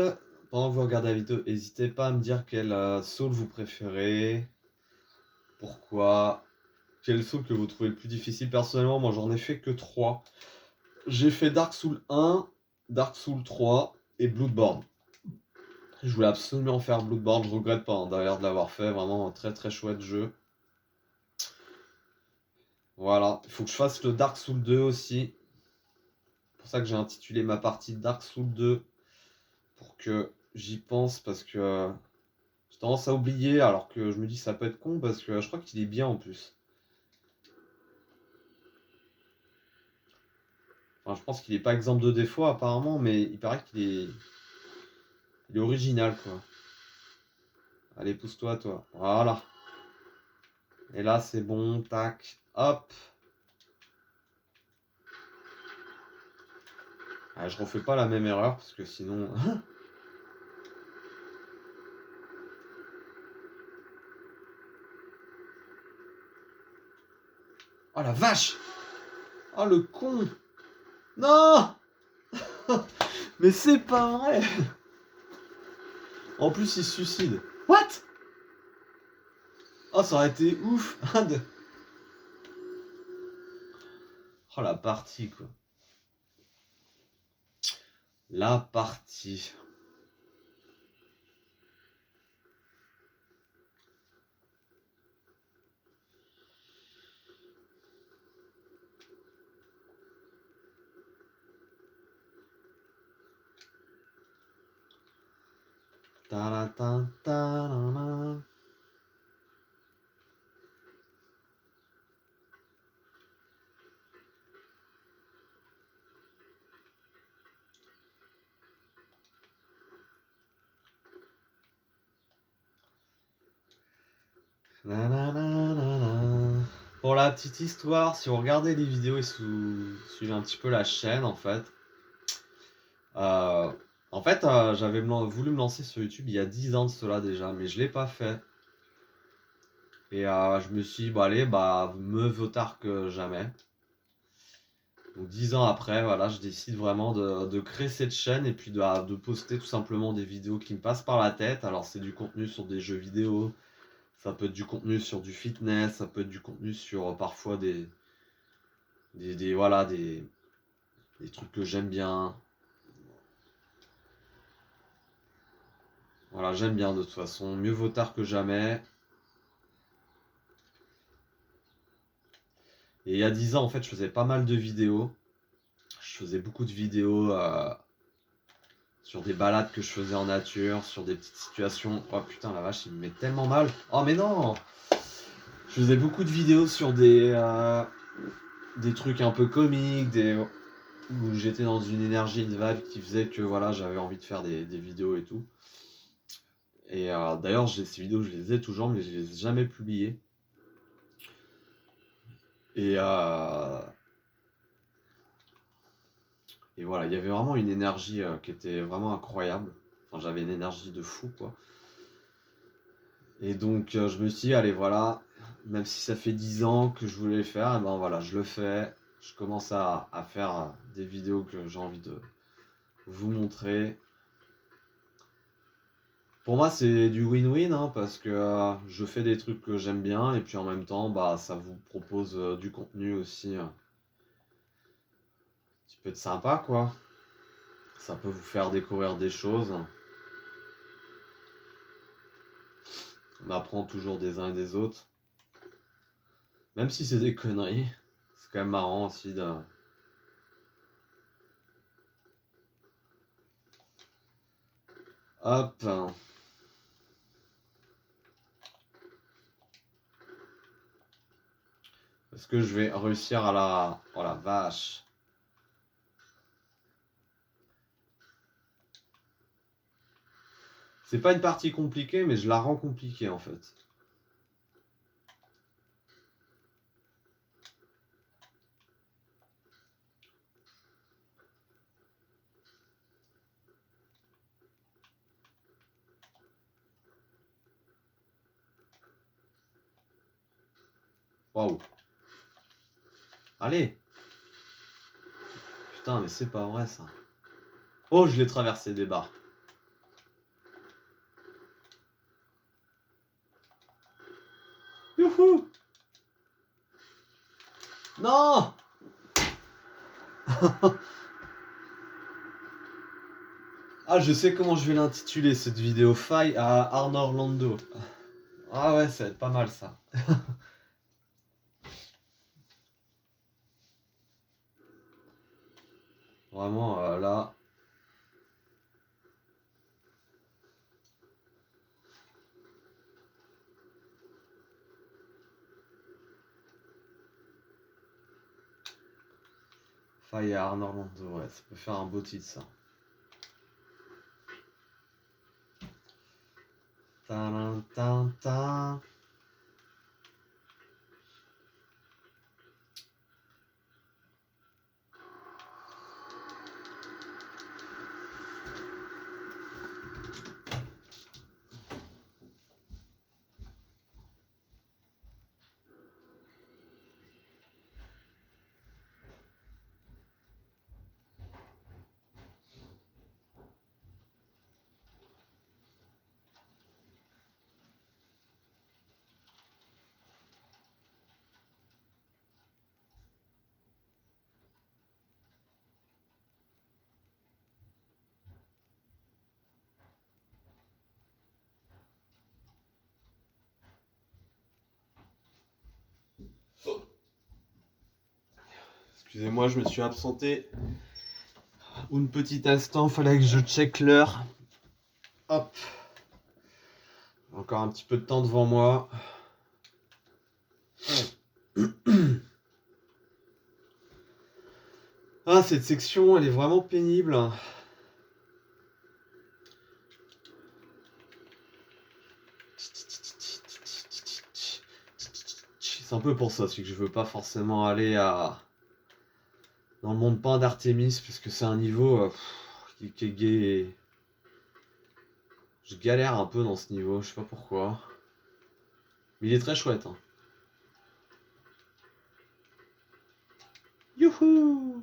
pendant que vous regardez la vidéo, n'hésitez pas à me dire quel soul vous préférez, pourquoi, quel soul que vous trouvez le plus difficile. Personnellement, moi j'en ai fait que 3. J'ai fait Dark Souls 1, Dark Souls 3 et Bloodborne. Je voulais absolument faire Bloodborne, je regrette pas d'ailleurs de l'avoir fait, vraiment un très très chouette jeu. Voilà, il faut que je fasse le Dark Souls 2 aussi. C'est pour ça que j'ai intitulé ma partie Dark Souls 2, pour que j'y pense, parce que j'ai tendance à oublier, alors que je me dis que ça peut être con, parce que je crois qu'il est bien en plus. Enfin, je pense qu'il est pas exempt de défauts apparemment, mais il paraît il est original quoi. Allez, pousse-toi, toi. Voilà. Et là, c'est bon, tac, hop. Ah, je refais pas la même erreur, parce que sinon... Oh la vache! Oh le con! Non! Mais c'est pas vrai! En plus, il se suicide. What? Oh, ça aurait été ouf! Oh la partie, quoi. La partie. Ta-la-ta-ta-la-la. Nananana. Pour la petite histoire, si vous regardez les vidéos et suivez un petit peu la chaîne, euh, j'avais voulu me lancer sur YouTube il y a 10 ans de cela déjà, mais je l'ai pas fait. Et je me suis dit, bon allez, bah me vaut tard que jamais. Donc 10 ans après, voilà, je décide vraiment de créer cette chaîne et puis de poster tout simplement des vidéos qui me passent par la tête. Alors c'est du contenu sur des jeux vidéo, ça peut être du contenu sur du fitness, ça peut être du contenu sur parfois voilà, des trucs que j'aime bien. Voilà, j'aime bien de toute façon, mieux vaut tard que jamais. Et il y a 10 ans, en fait, je faisais pas mal de vidéos. Je faisais beaucoup de vidéos sur des balades que je faisais en nature, sur des petites situations. Oh putain, la vache, il me met tellement mal. Oh mais non! Je faisais beaucoup de vidéos sur des trucs un peu comiques, où j'étais dans une énergie, une vibe qui faisait que voilà, j'avais envie de faire des vidéos et tout. Et d'ailleurs, ces vidéos, je les ai toujours, mais je les ai jamais publiées. Et, et voilà, il y avait vraiment une énergie qui était vraiment incroyable. Enfin, j'avais une énergie de fou, quoi. Et donc, je me suis dit, allez, voilà, même si ça fait 10 ans que je voulais le faire, et ben voilà, je le fais. Je commence à faire des vidéos que j'ai envie de vous montrer. Pour moi, c'est du win-win, hein, parce que je fais des trucs que j'aime bien, et puis en même temps, bah, ça vous propose du contenu aussi qui peut être sympa, quoi. Ça peut vous faire découvrir des choses. On apprend toujours des uns et des autres. Même si c'est des conneries, c'est quand même marrant aussi de... Hop. Est-ce que je vais réussir à la... Oh la vache. C'est pas une partie compliquée, mais je la rends compliquée en fait. Waouh. Allez. Putain, mais c'est pas vrai ça. Oh, je l'ai traversé des barres. Youhou! Non! Ah, je sais comment je vais l'intituler cette vidéo. Faille à Arno Orlando. Ah ouais, ça va être pas mal ça. Vraiment, là. Faille à Arno Orlando, ouais, ça peut faire un beau titre ça. Tadam, tam, tam. Excusez-moi, je me suis absenté. Un petit instant, fallait que je check l'heure. Hop. Encore un petit peu de temps devant moi. Ah, cette section, elle est vraiment pénible. C'est un peu pour ça, c'est que je veux pas forcément aller dans le monde peint d'Artémis, parce que c'est un niveau qui est gay. Je galère un peu dans ce niveau, je sais pas pourquoi. Mais il est très chouette. Hein. Youhou!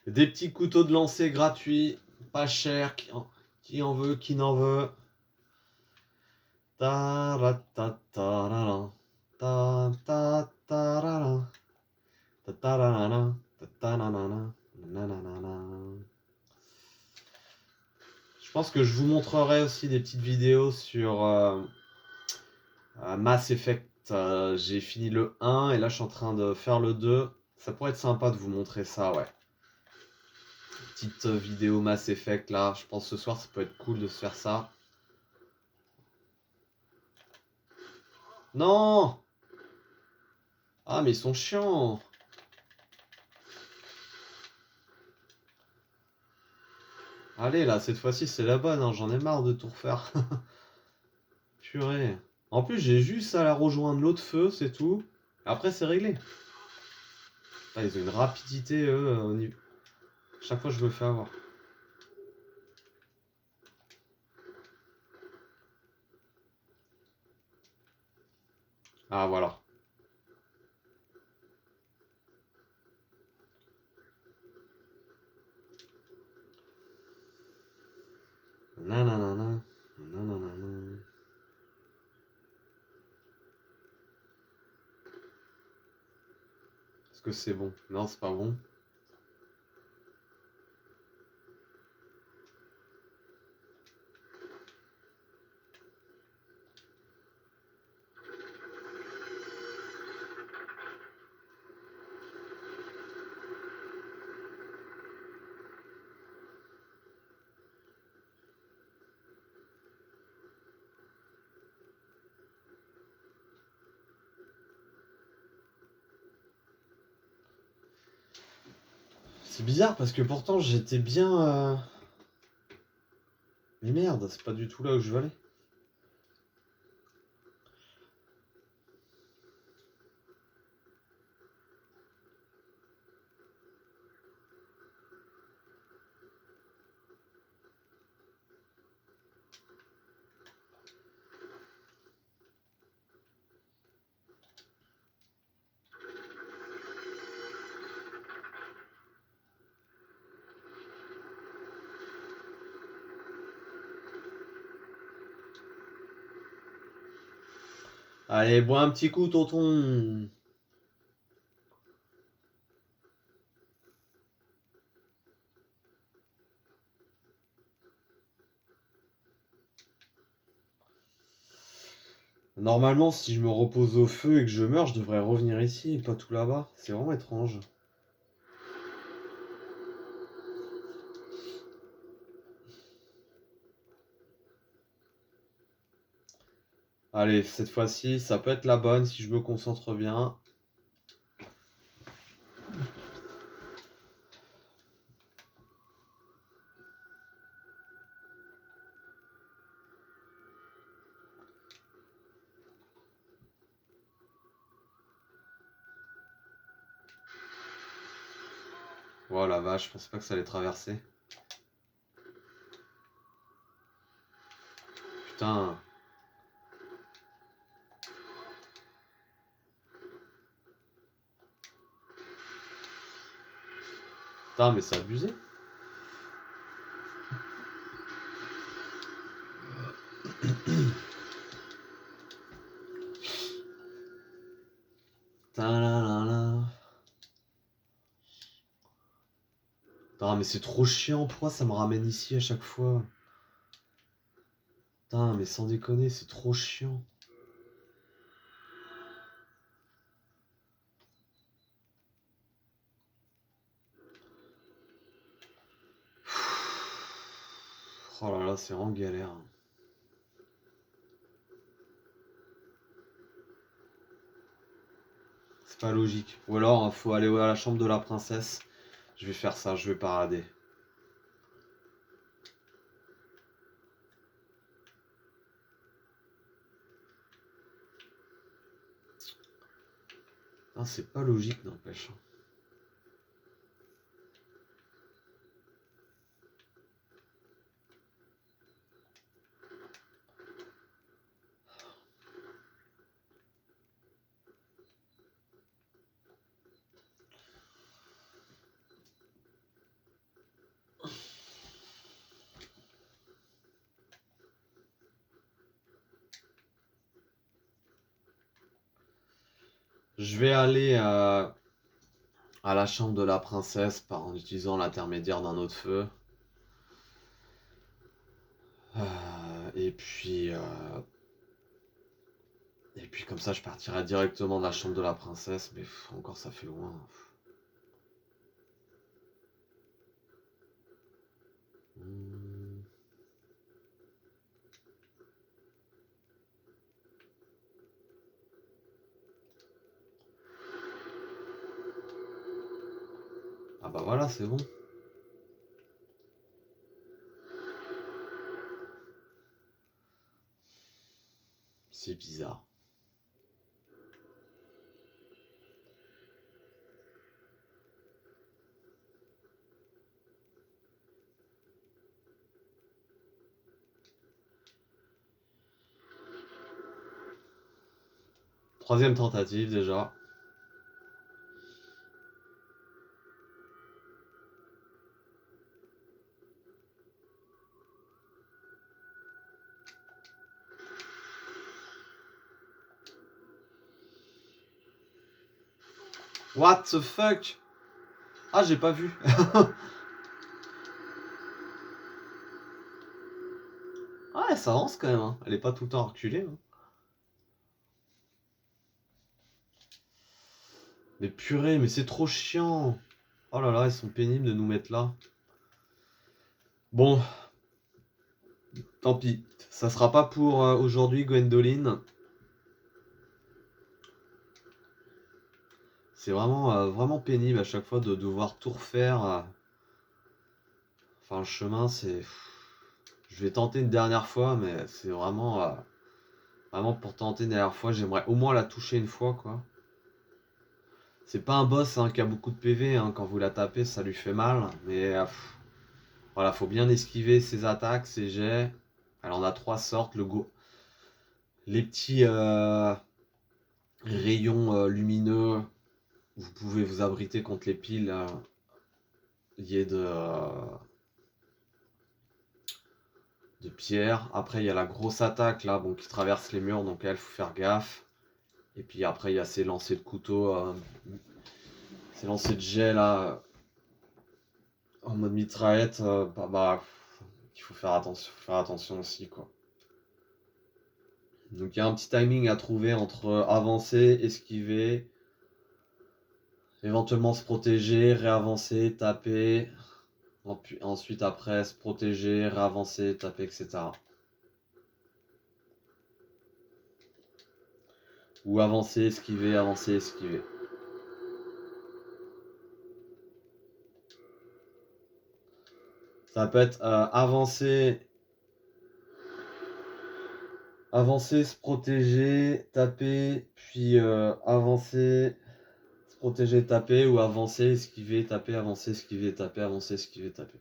Des petits couteaux de lancer gratuits, pas cher, qui en veut, qui n'en veut. Ta-ra-ta-ta-ra-ra. Ta-ta-ta-ra-ra. Ta-ta-ra-ra-ra. Ta-ta-ra-ra-ra. Na-na-na-na. Je pense que je vous montrerai aussi des petites vidéos sur Mass Effect. J'ai fini le 1 et là je suis en train de faire le 2. Ça pourrait être sympa de vous montrer ça, ouais. Petite vidéo Mass Effect là. Je pense ce soir ça peut être cool de se faire ça. Non! Ah mais ils sont chiants! Allez là, cette fois-ci c'est la bonne, hein. J'en ai marre de tout refaire. Purée. En plus j'ai juste à la rejoindre l'autre feu, c'est tout. Après c'est réglé. Ah, ils ont une rapidité eux au niveau. Chaque fois je me fais avoir. Ah voilà. Nanana. Nanana. Est-ce que c'est bon? Non, c'est pas bon. C'est bizarre parce que pourtant j'étais bien... Mais merde, c'est pas du tout là où je veux aller. Allez, bois un petit coup, tonton. Normalement, si je me repose au feu et que je meurs, je devrais revenir ici et pas tout là-bas. C'est vraiment étrange. Allez, cette fois-ci, ça peut être la bonne si je me concentre bien. Voilà, vache, je pensais pas que ça allait traverser. Putain. Putain, mais c'est abusé. Ta-la-la-la. Putain, mais c'est trop chiant. Pourquoi ça me ramène ici à chaque fois? Putain, mais sans déconner, c'est trop chiant. Oh là là, c'est vraiment galère. C'est pas logique. Ou alors, faut aller à la chambre de la princesse. Je vais faire ça, je vais parader. Ah, c'est pas logique, n'empêche. Je vais aller à la chambre de la princesse en utilisant l'intermédiaire d'un autre feu. Et puis... Et puis comme ça, je partirai directement de la chambre de la princesse. Mais encore, ça fait loin. Hmm. Ah bah voilà, c'est bon. C'est bizarre. Troisième tentative déjà. What the fuck? Ah, j'ai pas vu. Ouais, ça avance quand même. Hein. Elle est pas tout le temps reculée. Hein. Mais purée, mais c'est trop chiant. Oh là là, ils sont pénibles de nous mettre là. Bon, tant pis. Ça sera pas pour aujourd'hui, Gwendoline. C'est vraiment pénible à chaque fois de devoir tout refaire. Enfin, le chemin, c'est... Je vais tenter une dernière fois, mais c'est vraiment pour tenter une dernière fois, j'aimerais au moins la toucher une fois, quoi. C'est pas un boss qui a beaucoup de PV, quand vous la tapez, ça lui fait mal, mais voilà, faut bien esquiver ses attaques, ses jets. Alors on a 3 sortes, les petits rayons lumineux, vous pouvez vous abriter contre les piles liées de pierre. Après il y a la grosse attaque là, bon, qui traverse les murs, donc là il faut faire gaffe. Et puis après il y a ces lancers de couteau, ces lancers de jet là, en mode mitraillette, il faut faire attention aussi, quoi. Donc il y a un petit timing à trouver entre avancer, esquiver, éventuellement se protéger, réavancer, taper, ensuite après se protéger, réavancer, taper, etc. Ou avancer, esquiver, avancer, esquiver. Ça peut être avancer, se protéger, taper, puis avancer, se protéger, taper, ou avancer, esquiver, taper, avancer, esquiver, taper, avancer, esquiver, taper.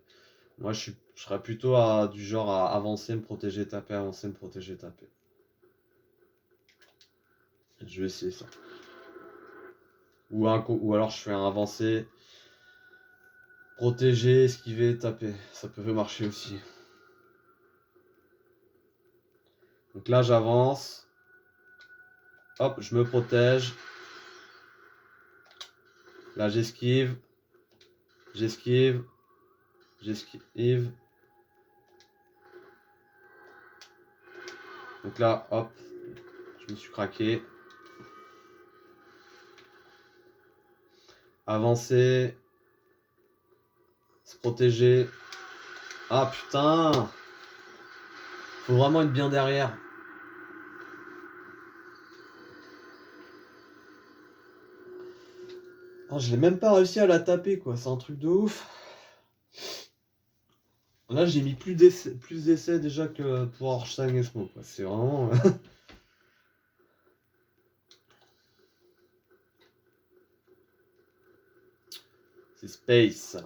Moi, je serais plutôt du genre à avancer, me protéger, taper, avancer, me protéger, taper. Je vais essayer ça. Ou alors je fais un avancer, protéger, esquiver, taper. Ça peut marcher aussi. Donc là, j'avance. Hop, je me protège. Là, j'esquive. J'esquive. J'esquive. Donc là, hop, je me suis craqué. Avancer. Se protéger. Ah putain! Faut vraiment être bien derrière. Oh, je l'ai même pas réussi à la taper, quoi. C'est un truc de ouf. Là, j'ai mis plus d'essais déjà que pour Orstein et Smoke, quoi. C'est vraiment... C'est Space.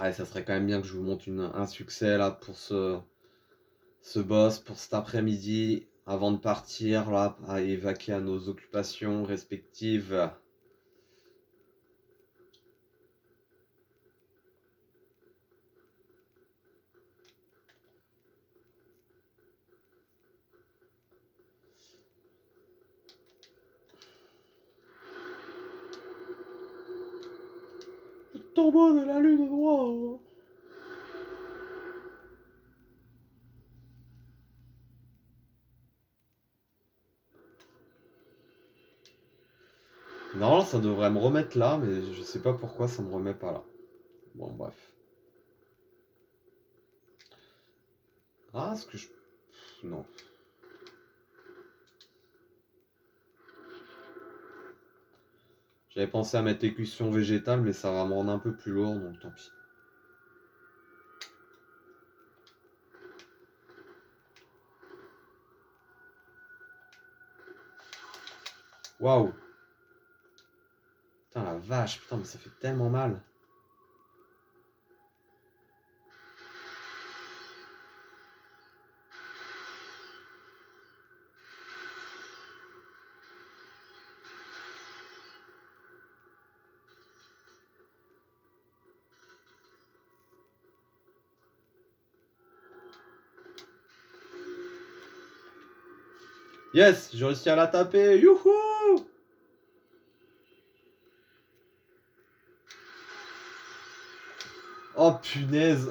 Ouais, ça serait quand même bien que je vous montre un succès là pour ce boss, pour cet après-midi, avant de partir là, à évacuer à nos occupations respectives. Le tombeau de la lune noire. Non, ça devrait me remettre là, mais je sais pas pourquoi ça me remet pas là. Bon, bref. Ah, est-ce que je... Non. J'avais pensé à mettre écusson végétale, mais ça va me rendre un peu plus lourd, donc tant pis. Waouh! Putain, la vache, putain, mais ça fait tellement mal. Yes, j'ai réussi à la taper. Youhou! Oh punaise.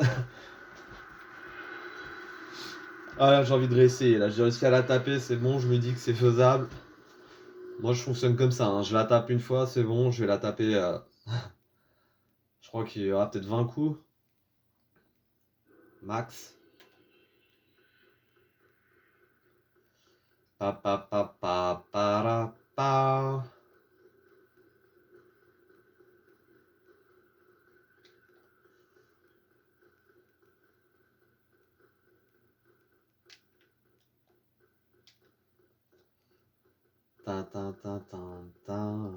Ah là j'ai envie de réessayer, là j'ai réussi à la taper, c'est bon, je me dis que c'est faisable. Moi je fonctionne comme ça, hein. Je la tape une fois, c'est bon, je vais la taper... je crois qu'il y aura peut-être 20 coups, max. Pa pa pa pa para pa. Ta ta ta ta ta.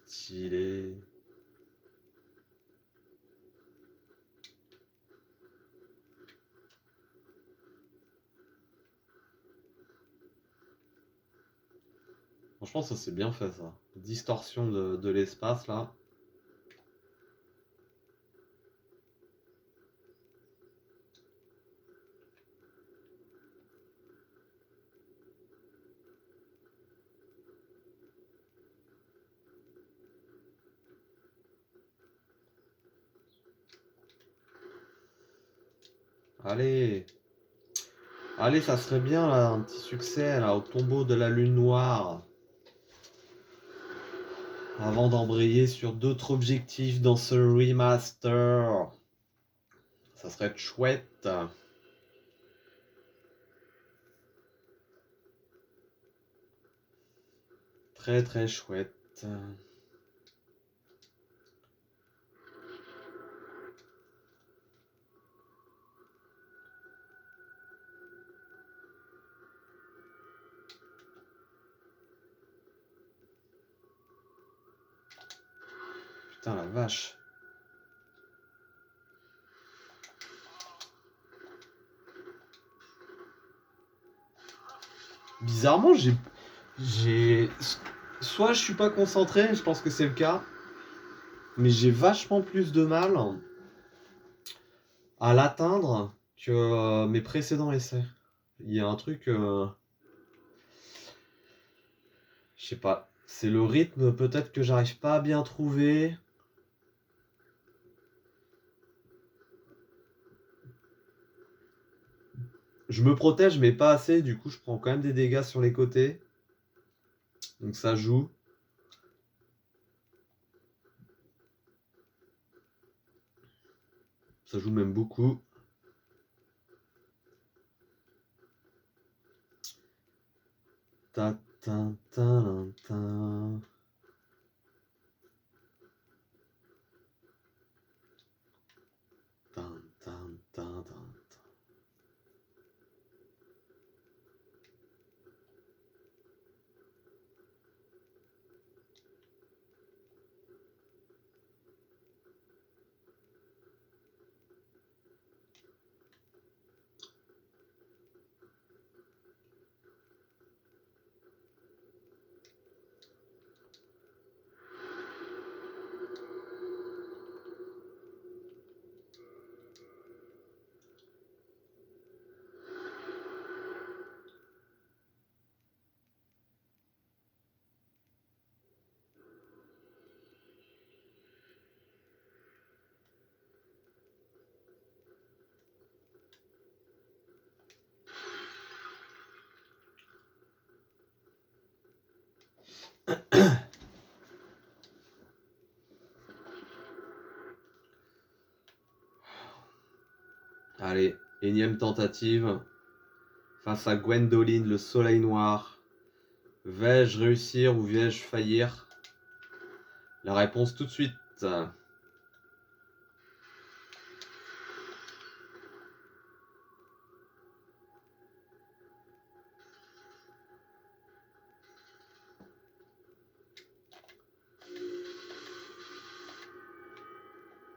Stylé. Franchement, ça c'est bien fait ça. Distorsion de l'espace là. Allez. Allez, ça serait bien là, un petit succès là, au tombeau de la lune noire. Avant d'embrayer sur d'autres objectifs dans ce remaster. Ça serait chouette. Très très chouette. Putain la vache. Bizarrement, j'ai... Soit je suis pas concentré, je pense que c'est le cas, mais j'ai vachement plus de mal à l'atteindre que mes précédents essais. Il y a un truc... je sais pas. C'est le rythme peut-être que j'arrive pas à bien trouver. Je me protège mais pas assez, du coup je prends quand même des dégâts sur les côtés. Donc ça joue. Ça joue même beaucoup. Ta ta ta ta. Ta ta ta ta. Allez, énième tentative. Face à Gwendoline, le soleil noir. Vais-je réussir ou vais-je faillir? La réponse tout de suite.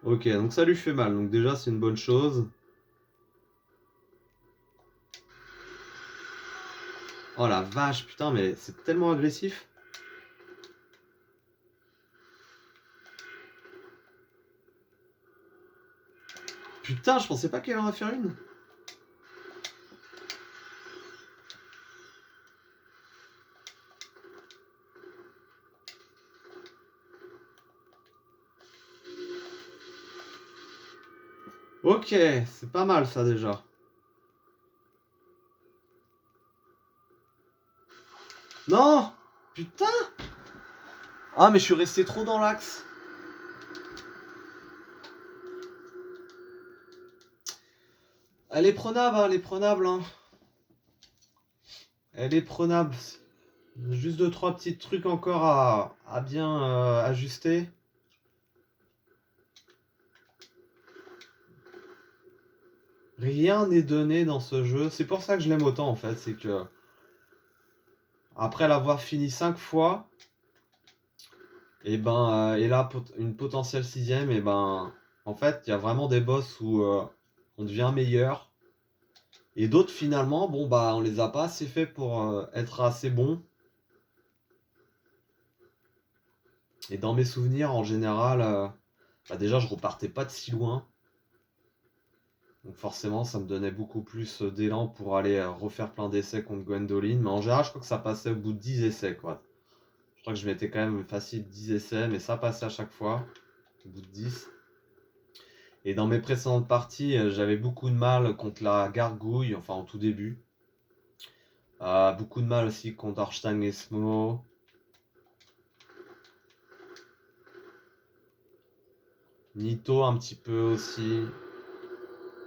Ok, donc ça lui fait mal. Donc déjà, c'est une bonne chose. Oh la vache, putain, mais c'est tellement agressif. Putain, je pensais pas qu'elle en a fait une. Ok, c'est pas mal ça déjà. Non! Putain! Ah, mais je suis resté trop dans l'axe. Elle est prenable, hein, elle est prenable. Hein. Elle est prenable. Juste 2-3 petits trucs encore à bien ajuster. Rien n'est donné dans ce jeu. C'est pour ça que je l'aime autant en fait. C'est que après l'avoir fini 5 fois, et là une potentielle sixième, et ben en fait il y a vraiment des boss où on devient meilleur. Et d'autres finalement, bon bah on les a pas assez fait pour être assez bons. Et dans mes souvenirs en général, bah déjà je repartais pas de si loin. Donc forcément ça me donnait beaucoup plus d'élan pour aller refaire plein d'essais contre Gwendoline. Mais en général je crois que ça passait au bout de 10 essais quoi. Je crois que je mettais quand même facile 10 essais, mais ça passait à chaque fois, au bout de 10. Et dans mes précédentes parties, j'avais beaucoup de mal contre la gargouille, enfin au tout début. Beaucoup de mal aussi contre Arstein et Smo. Nito un petit peu aussi.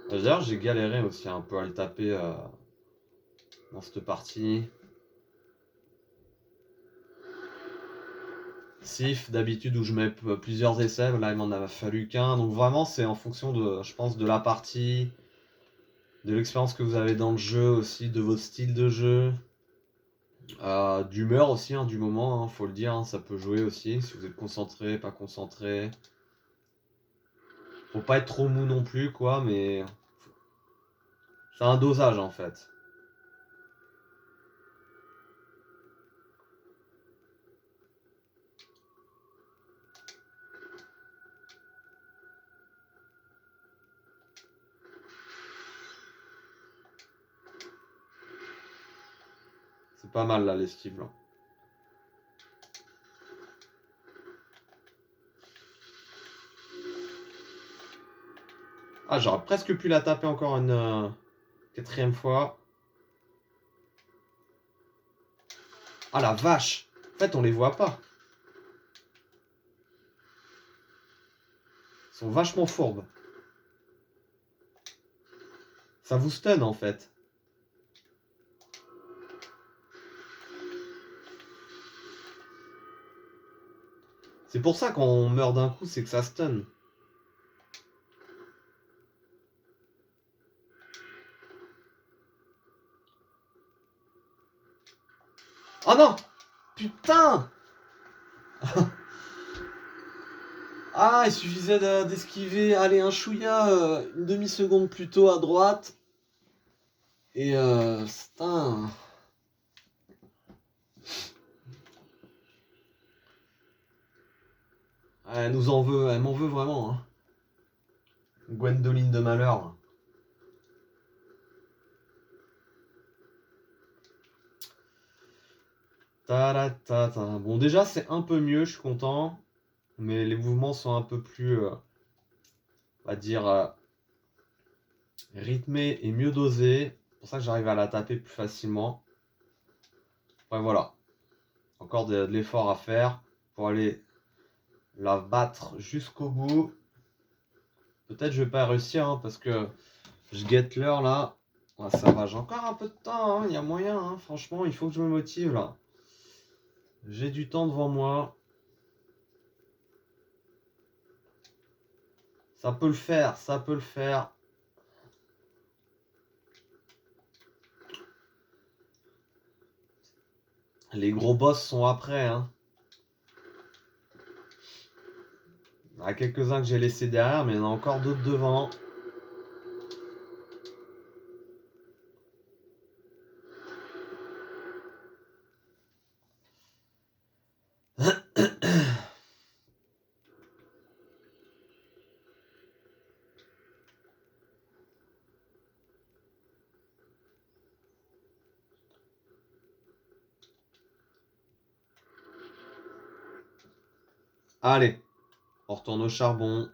D'ailleurs, j'ai galéré aussi un peu à le taper dans cette partie. Sif, d'habitude où je mets plusieurs essais, là il m'en a fallu qu'un. Donc vraiment, c'est en fonction de, je pense, de la partie, de l'expérience que vous avez dans le jeu aussi, de votre style de jeu. D'humeur aussi, hein, du moment, hein, faut le dire, hein, ça peut jouer aussi, si vous êtes concentré, pas concentré. Faut pas être trop mou non plus, quoi, mais c'est un dosage en fait. C'est pas mal là, l'esquive là. Ah, j'aurais presque pu la taper encore une quatrième fois. Ah la vache! En fait, on les voit pas. Ils sont vachement fourbes. Ça vous stun en fait. C'est pour ça qu'on meurt d'un coup, c'est que ça stun. Oh non! Putain! Ah, il suffisait d'esquiver, allez, un chouïa, une demi-seconde plus tôt à droite. Et putain. Elle nous en veut, elle m'en veut vraiment. Hein. Gwendoline de malheur. Ta. Bon, déjà, c'est un peu mieux, je suis content. Mais les mouvements sont un peu plus, on va dire, rythmés et mieux dosés. C'est pour ça que j'arrive à la taper plus facilement. Enfin, voilà. Encore de l'effort à faire pour aller la battre jusqu'au bout. Peut-être je vais pas réussir hein, parce que je guette l'heure là. Ouais, ça va, j'ai encore un peu de temps, il y a moyen, hein, franchement, il faut que je me motive là. J'ai du temps devant moi. Ça peut le faire, ça peut le faire. Les gros boss sont après. Hein. Il y en a quelques-uns que j'ai laissés derrière, mais il y en a encore d'autres devant. Allez, on retourne au charbon.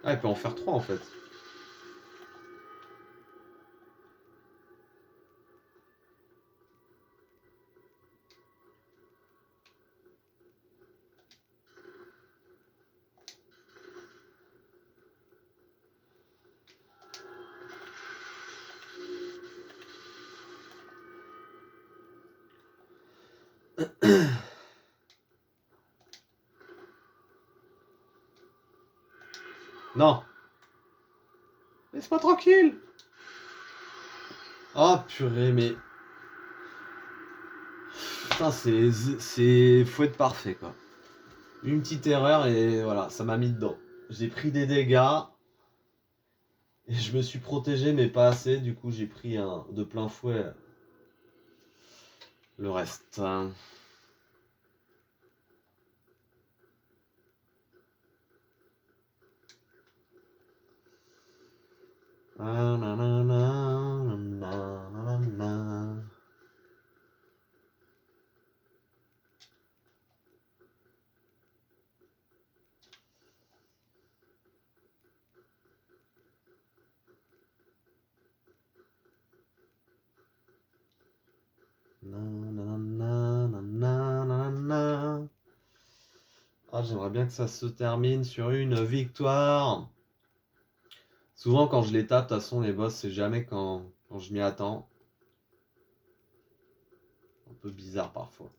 Ah, il peut en faire 3 en fait. Non. Laisse-moi tranquille. Oh purée, mais... Putain, faut être parfait, quoi. Une petite erreur et voilà, ça m'a mis dedans. J'ai pris des dégâts. Et je me suis protégé, mais pas assez. Du coup, j'ai pris de plein fouet le reste. Ah, j'aimerais bien que ça se termine sur une victoire. Souvent, quand je les tape, de toute façon, les boss, c'est jamais quand je m'y attends. Un peu bizarre parfois.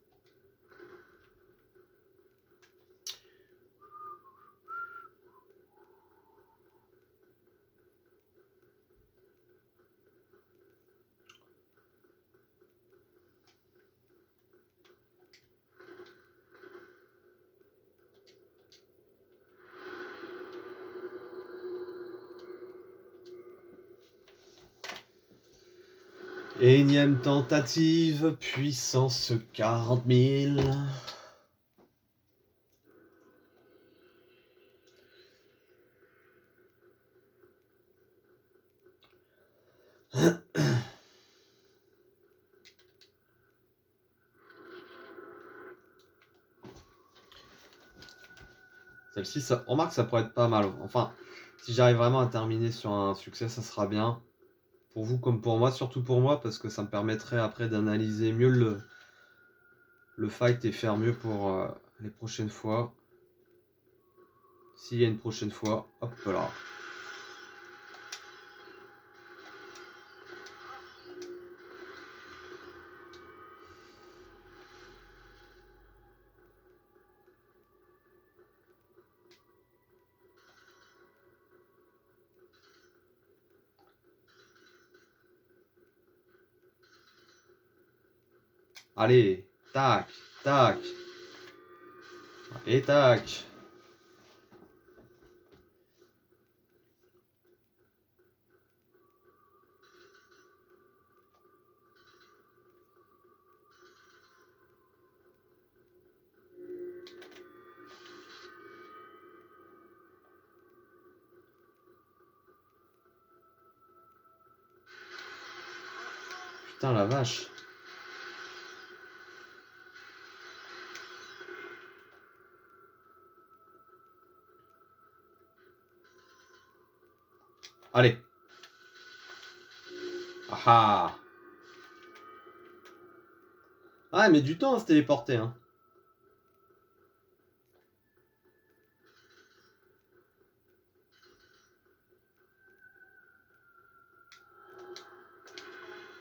Énième tentative, puissance 40 000. Celle-ci, ça, on remarque que ça pourrait être pas mal. Enfin, si j'arrive vraiment à terminer sur un succès, ça sera bien. Pour vous comme pour moi, surtout pour moi, parce que ça me permettrait après d'analyser mieux le fight et faire mieux pour les prochaines fois. S'il y a une prochaine fois, hop là. Allez, tac, tac, et tac. Putain la vache. Allez. Ah ah. Ah, mais du temps à se téléporter, hein.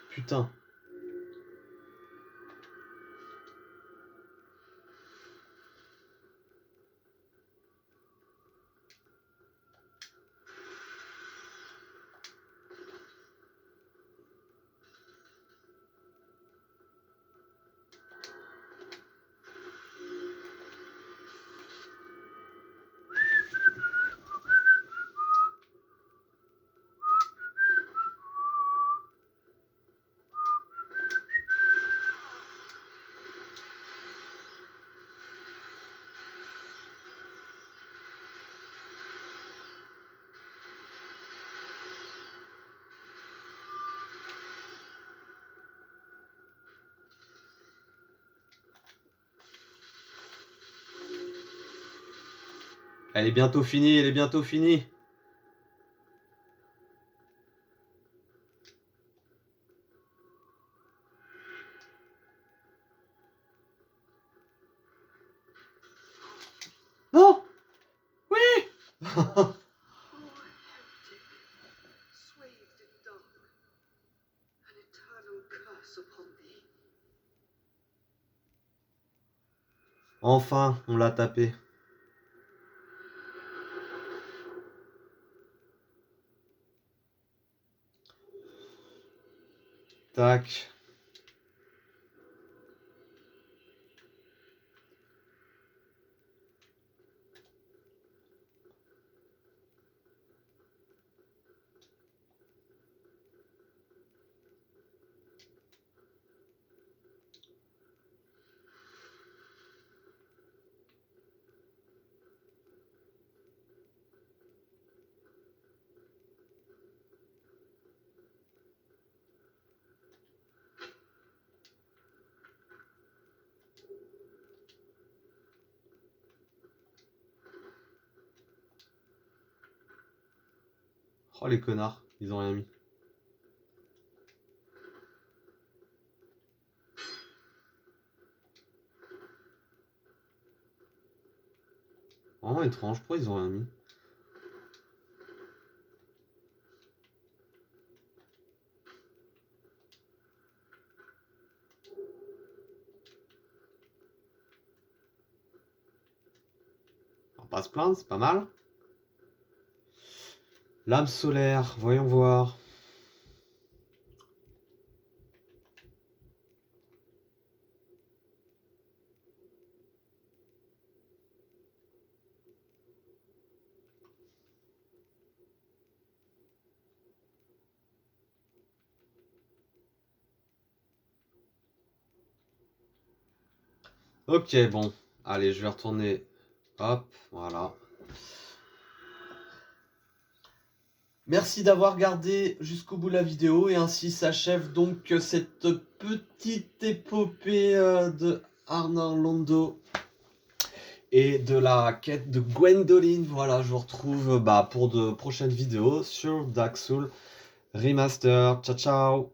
Putain. Elle est bientôt finie, elle est bientôt finie. Non. Oui. Oh, heretic, swathed in dark, an eternal curse upon thee. Enfin, on l'a tapé. Tac. Oh les connards, ils ont rien mis. Vraiment étrange, pourquoi ils ont rien mis? On va pas se plaindre, c'est pas mal. Lame solaire, voyons voir. Ok, bon. Allez, je vais retourner. Hop, voilà. Merci d'avoir regardé jusqu'au bout de la vidéo et ainsi s'achève donc cette petite épopée de Arnold Londo et de la quête de Gwendoline. Voilà, je vous retrouve pour de prochaines vidéos sur Dark Souls Remaster. Ciao ciao.